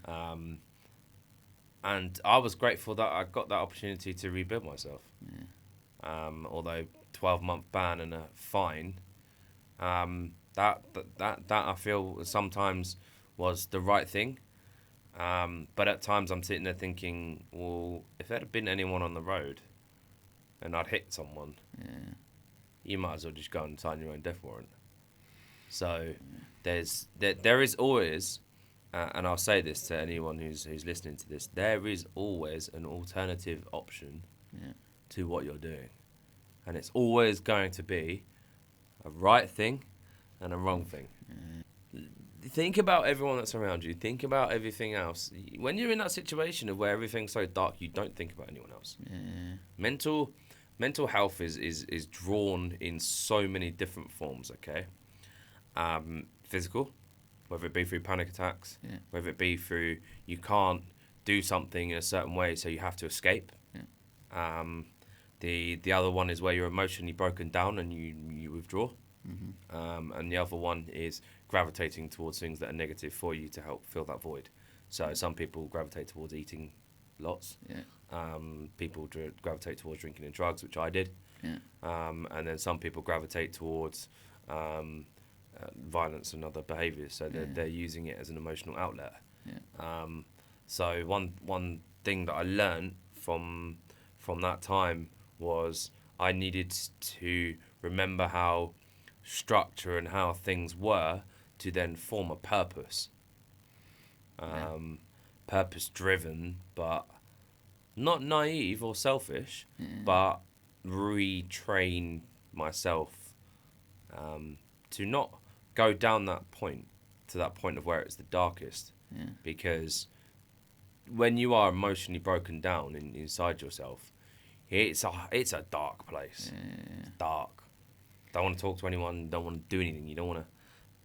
And I was grateful that I got that opportunity to rebuild myself. Although 12-month ban and a fine, that I feel sometimes was the right thing. But at times I'm sitting there thinking, well, if there had been anyone on the road and I'd hit someone, you might as well just go and sign your own death warrant. So there is always, and I'll say this to anyone who's listening to this, there is always an alternative option to what you're doing. And it's always going to be a right thing and a wrong thing. think about everyone that's around you. Think about everything else. When you're in that situation of where everything's so dark, you don't think about anyone else. Yeah. Mental health is drawn in so many different forms. Okay, physical, whether it be through panic attacks, whether it be through you can't do something in a certain way, so you have to escape. Yeah. The other one is where you're emotionally broken down and you withdraw. Mm-hmm. And the other one is gravitating towards things that are negative for you to help fill that void. So some people gravitate towards eating lots. Yeah. People gravitate towards drinking and drugs, which I did. Yeah. And then some people gravitate towards violence and other behaviours. So they're using it as an emotional outlet. Yeah. So one thing that I learned from that time was I needed to remember how structure and how things were to then form a purpose. Purpose driven, but not naive or selfish, but retrain myself to not go down that point to that point of where it's the darkest. Yeah. Because when you are emotionally broken down inside yourself, it's a dark place. Yeah. It's dark. Don't want to talk to anyone. Don't want to do anything. You don't want to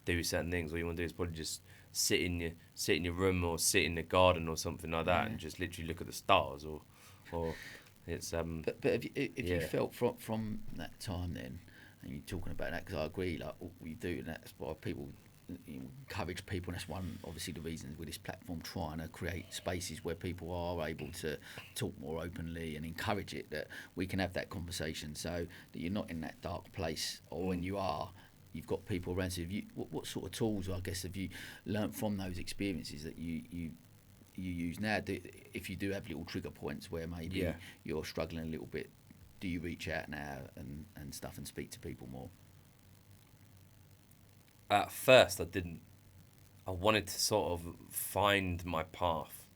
do certain things. All you want to do is probably just sit in your room or sit in the garden or something like that, and just literally look at the stars. Or it's But if you felt from that time then, and you're talking about that, because I agree, like what we do, and that's why people encourage people, and that's one obviously the reasons with this platform, trying to create spaces where people are able to talk more openly and encourage it, that we can have that conversation, so that you're not in that dark place, or when you are, you've got people around. So what sort of tools, I guess, have you learnt from those experiences that you use now? If you do have little trigger points where maybe you're struggling a little bit, do you reach out now and stuff and speak to people more? At first, I didn't. I wanted to sort of find my path.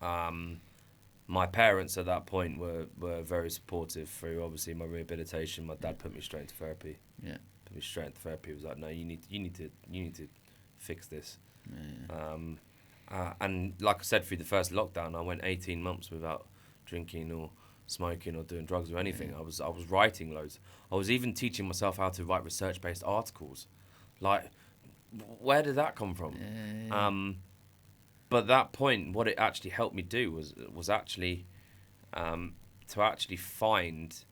My parents at that point were very supportive through obviously my rehabilitation. My dad put me straight into therapy. Yeah, put me straight into therapy. He was like, no, you need to fix this. Yeah. And like I said, through the first lockdown, I went 18 months without drinking or smoking or doing drugs or anything. Yeah. I was writing loads. I was even teaching myself how to write research-based articles. Like, where did that come from? Yeah. But at that point, what it actually helped me do was actually to actually find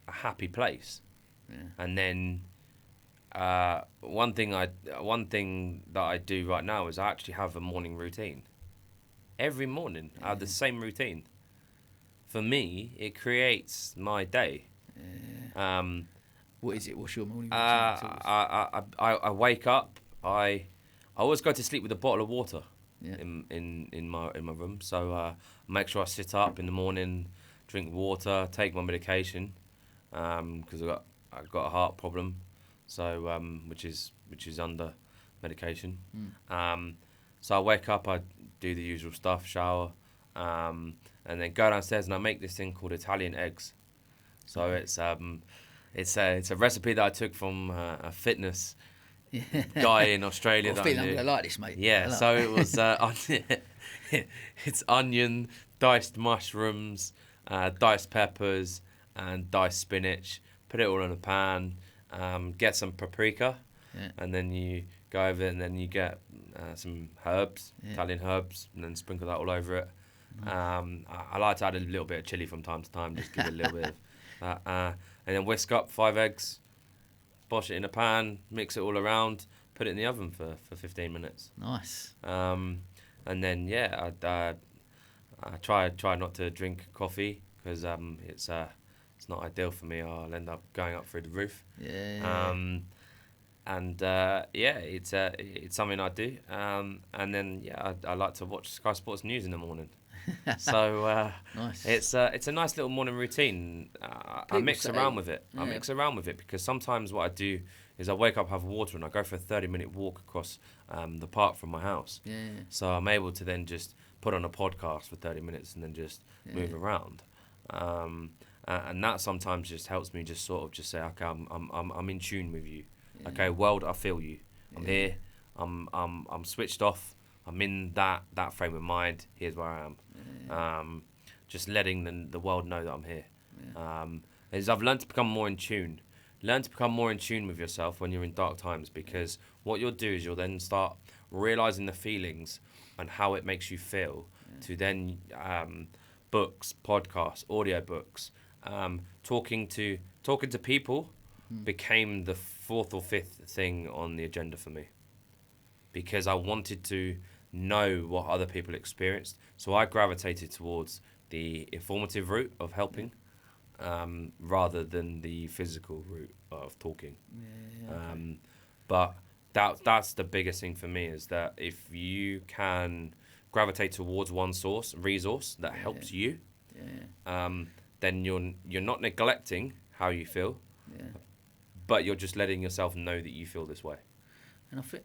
a happy place. Yeah. And then one thing that I do right now is I actually have a morning routine. Every morning, I have the same routine. For me, it creates my day. Yeah. What is it? What's your morning routine? I wake up. I always go to sleep with a bottle of water in my room. So make sure I sit up in the morning, drink water, take my medication, because I've got a heart problem, so which is under medication. So I wake up, I do the usual stuff, shower, and then go downstairs and I make this thing called Italian eggs. So it's a recipe that I took from a fitness guy in Australia. I feel I'm gonna like this, mate. Yeah, so it was it's onion, diced mushrooms, diced peppers, and diced spinach. Put it all in a pan. Get some paprika, and then you go over it, and then you get some herbs, Italian herbs, and then sprinkle that all over it. I like to add a little bit of chili from time to time, just give it a little bit of that. And then whisk up 5 eggs, bosh it in a pan, mix it all around, put it in the oven for 15 minutes. Nice. And then I try not to drink coffee because it's not ideal for me. I'll end up going up through the roof. Yeah. It's something I do. And then I like to watch Sky Sports News in the morning. So nice. It's a nice little morning routine. I mix around with it. I mix around with it because sometimes what I do is I wake up, have water, and I go for a 30-minute walk across the park from my house. Yeah. So I'm able to then just put on a podcast for 30 minutes and then just move around. And that sometimes just helps me just sort of just say, okay, I'm in tune with you. Yeah. Okay, world, I feel you. I'm here. I'm switched off. I'm in that frame of mind. Here's where I am. Just letting the world know that I'm here. Is I've learned to become more in tune. Learn to become more in tune with yourself when you're in dark times, because what you'll do is you'll then start realizing the feelings and how it makes you feel. To then books, podcasts, audiobooks, talking to people became the fourth or fifth thing on the agenda for me, because I wanted to know what other people experienced. So I gravitated towards the informative route of helping, rather than the physical route of talking. But that's the biggest thing for me, is that if you can gravitate towards one resource that helps you, then you're not neglecting how you feel, but you're just letting yourself know that you feel this way. And I think,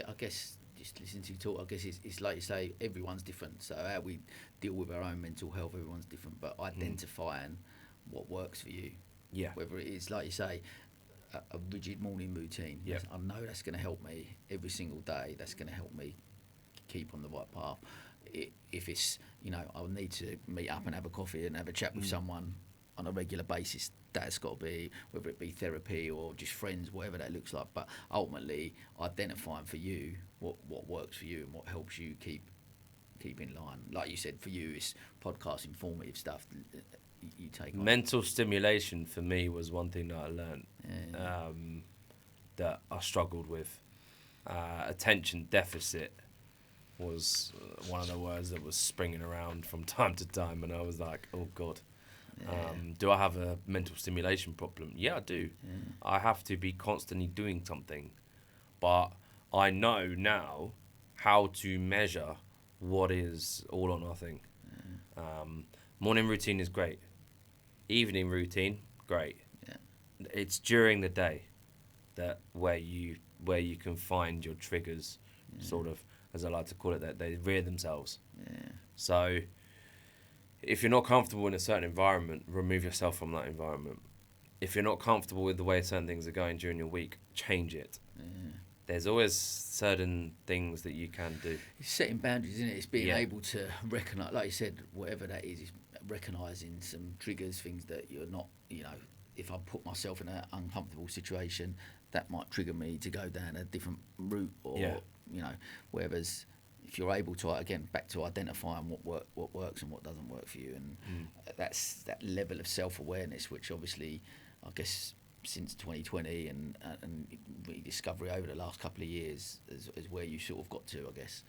I guess, just listening to you talk, I guess it's like you say, everyone's different. So how we deal with our own mental health, everyone's different. But identifying what works for you, whether it is, like you say, a rigid morning routine. I know that's going to help me every single day. That's going to help me keep on the right path. If it's, I'll need to meet up and have a coffee and have a chat with someone on a regular basis, that's got to be, whether it be therapy or just friends, whatever that looks like. But ultimately, identifying for you what works for you and what helps you keep in line. Like you said, for you, it's podcast, informative stuff. You take on. Mental stimulation for me was one thing that I learned, that I struggled with. Attention deficit was one of the words that was springing around from time to time, and I was like, oh God. Do I have a mental stimulation problem? Yeah, I do. I have to be constantly doing something, but I know now how to measure what is all or nothing. Morning routine is great. Evening routine, great. It's during the day that where you can find your triggers, sort of, as I like to call it, that they rear themselves. So if you're not comfortable in a certain environment, remove yourself from that environment. If you're not comfortable with the way certain things are going during your week, change it. There's always certain things that you can do. It's setting boundaries, isn't it? It's being able to recognise, like you said, whatever that is recognising some triggers, things that you're not, if I put myself in an uncomfortable situation, that might trigger me to go down a different route, or, whereas if you're able to, again, back to identifying what works and what doesn't work for you, and that's that level of self-awareness, which obviously, I guess, since 2020 and rediscovery over the last couple of years is where you sort of got to, I guess.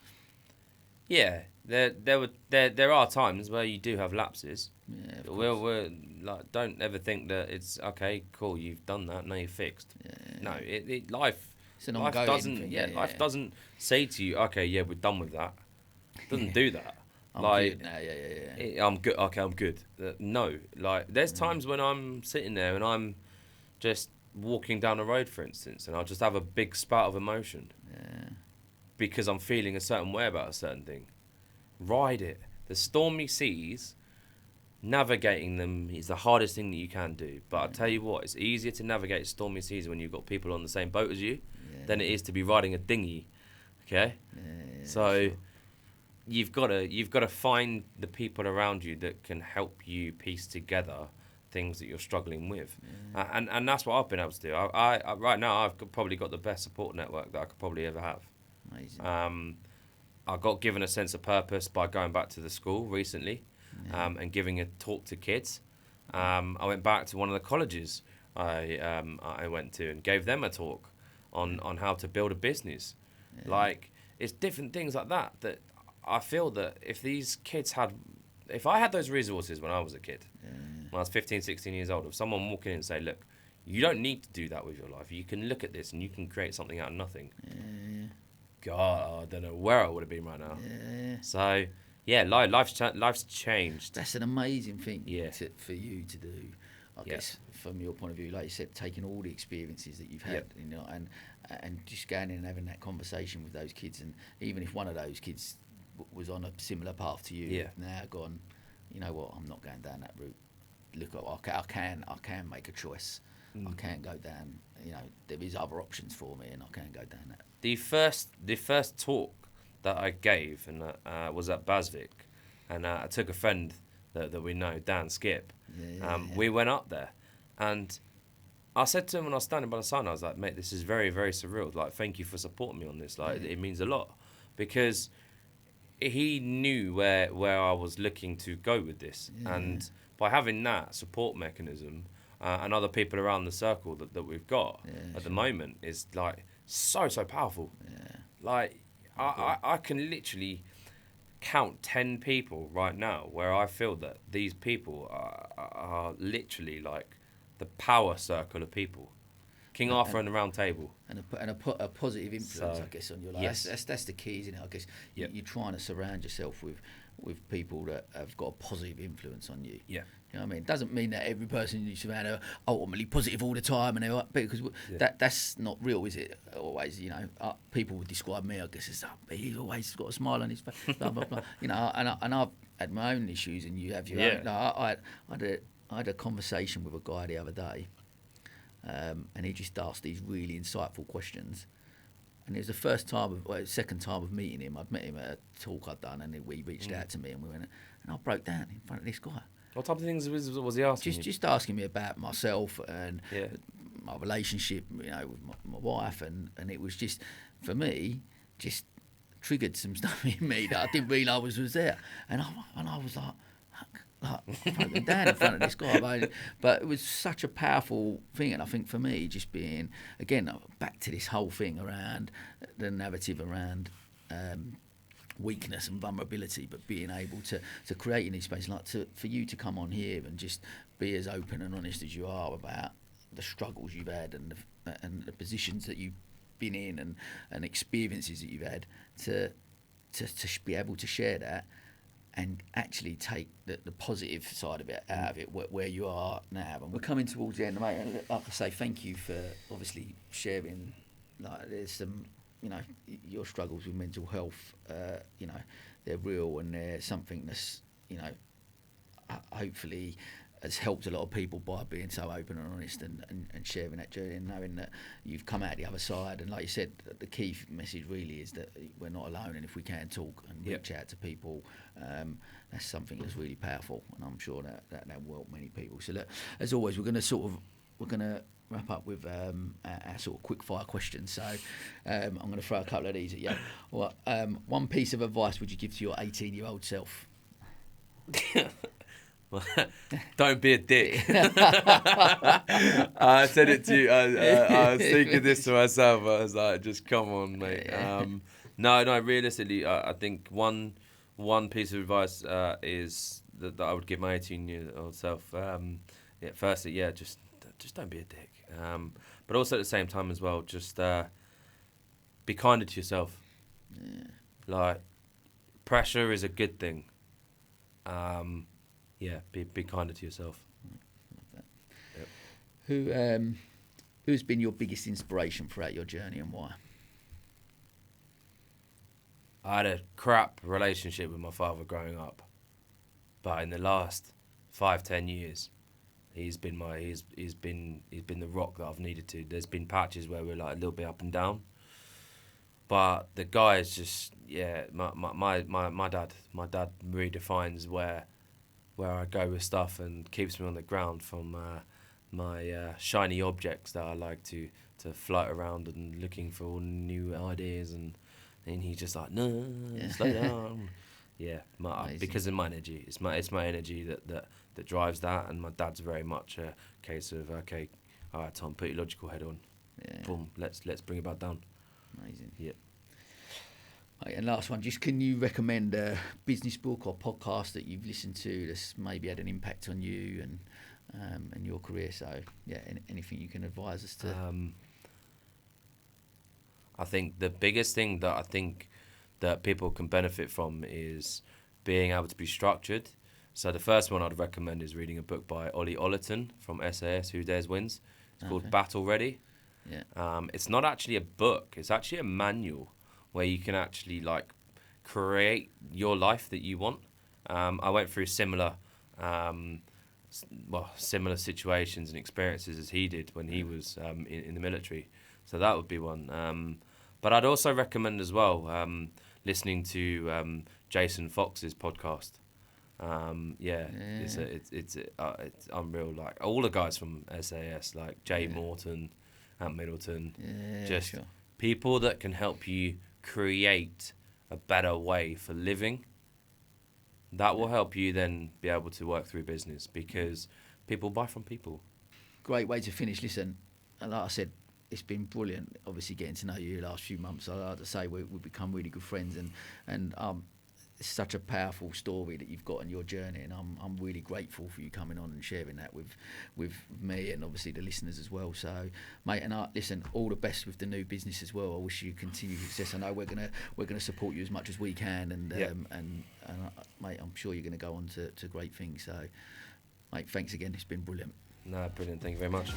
Yeah, there are times where you do have lapses. Yeah, we're like, don't ever think that it's okay, cool, you've done that, now you're fixed. No, life. It's an Life ongoing doesn't. thing, Life doesn't say to you, okay, yeah, we're done with that. It doesn't do that. I'm like, good now, I'm good. Okay, I'm good. No, like, there's times when I'm sitting there and I'm just walking down the road, for instance, and I'll just have a big spout of emotion because I'm feeling a certain way about a certain thing. Ride it. The stormy seas, navigating them is the hardest thing that you can do. But I'll tell you what, it's easier to navigate stormy seas when you've got people on the same boat as you than it is to be riding a dinghy. Okay? So sure. You've got to find the people around you that can help you piece together things that you're struggling with. And that's what I've been able to do. I right now I've probably got the best support network that I could probably ever have. Amazing. I got given a sense of purpose by going back to the school recently, and giving a talk to kids. I went back to one of the colleges I went to and gave them a talk on how to build a business. Like, it's different things like that I feel that if I had those resources when I was a kid, when I was 15, 16 years old, if someone walking in and say, look, you don't need to do that with your life. You can look at this and you can create something out of nothing. God, I don't know where I would have been right now. So, life's changed. That's an amazing thing for you to do. I guess from your point of view, like you said, taking all the experiences that you've had, and just going in and having that conversation with those kids, and even if one of those kids was on a similar path to you, now gone, you know what, I'm not going down that route. Look, I can make a choice. I can't go down. There is other options for me, and I can't go down that. The first talk that I gave and was at Basvik, and I took a friend that we know, Dan Skip. We went up there, and I said to him when I was standing by the sign, I was like, mate, this is very, very surreal. Like, thank you for supporting me on this. Like, it means a lot, because he knew where I was looking to go with this, and by having that support mechanism and other people around the circle that we've got at the moment is like so powerful. Like I can literally count 10 people right now where I feel that these people are literally like the power circle of people. King Arthur and the Round Table. And a positive influence, I guess, on your life. Yes. That's the key, isn't it? I guess you're trying to surround yourself with people that have got a positive influence on you. Yeah. You know what I mean? It doesn't mean that every person you surround are ultimately positive all the time, and because that's not real, is it? Always, people would describe me, I guess, as he's always got a smile on his face, blah blah blah. And I've had my own issues, and you have your own. I had a conversation with a guy the other day, and he just asked these really insightful questions. And it was the second time of meeting him. I'd met him at a talk I'd done, and he reached out to me, and we went, and I broke down in front of this guy. What type of things was he asking you? Just asking me about myself and my relationship, with my wife, and it was just, for me, just triggered some stuff in me that I didn't realise was there, and I was like broken down in front of this guy, but it was such a powerful thing. And I think for me, just being, again, back to this whole thing around the narrative around weakness and vulnerability, but being able to create in this space, like for you to come on here and just be as open and honest as you are about the struggles you've had and the positions that you've been in and experiences that you've had, to be able to share that and actually take the positive side of it out of it, where you are now. And we're coming towards the end, mate. And like I say, thank you for obviously sharing. Like, there's some, your struggles with mental health, they're real, and they're something that's, hopefully has helped a lot of people by being so open and honest and sharing that journey, and knowing that you've come out the other side. And like you said, the key message really is that we're not alone, and if we can talk and reach out to people, that's something that's really powerful, and I'm sure that will help many people. So look, as always, we're going to wrap up with our sort of quick fire questions. So I'm going to throw a couple of these at you. One piece of advice would you give to your 18-year-old self? Don't be a dick. I said it to you. I was thinking this to myself. I was like, just come on, mate. No. Realistically, I think one piece of advice is that I would give my 18-year-old self. Firstly, just don't be a dick. But also at the same time as well, just be kinder to yourself. Yeah. Like, pressure is a good thing. Be kinder to yourself. Yep. Who's been your biggest inspiration throughout your journey, and why? I had a crap relationship with my father growing up, but in the last 5-10 years, he's been the rock that I've needed to. There's been patches where we're like a little bit up and down, but the guy is just my dad. My dad redefines where I go with stuff and keeps me on the ground from my shiny objects that I like to float around and looking for all new ideas, and he's just like, no, slow down. Because of my energy. It's my energy that drives that, and my dad's very much a case of, okay, all right, Tom, put your logical head on. Boom, let's bring it back down. Amazing. Yeah. Right, and last one, just can you recommend a business book or podcast that you've listened to that's maybe had an impact on you and your career? So anything you can advise us to. I think the biggest thing that I think that people can benefit from is being able to be structured. So the first one I'd recommend is reading a book by Ollie Ollerton from SAS, Who Dares Wins. It's called Battle Ready. Yeah. It's not actually a book. It's actually a manual where you can actually create your life that you want. I went through similar similar situations and experiences as he did when he was in the military. So that would be one. But I'd also recommend as well listening to Jason Fox's podcast. It's unreal. Like all the guys from SAS, like Jay Morton, Ant Middleton, people that can help you create a better way for living. That will help you then be able to work through business, because people buy from people. Great way to finish. Listen, and like I said, it's been brilliant, obviously, getting to know you the last few months. I like to say we've become really good friends, and it's such a powerful story that you've got in your journey, and I'm really grateful for you coming on and sharing that with me and obviously the listeners as well. So, mate, and listen, all the best with the new business as well. I wish you continued success. I know we're gonna support you as much as we can, and mate, I'm sure you're gonna go on to great things. So, mate, thanks again. It's been brilliant. No, brilliant. Thank you very much.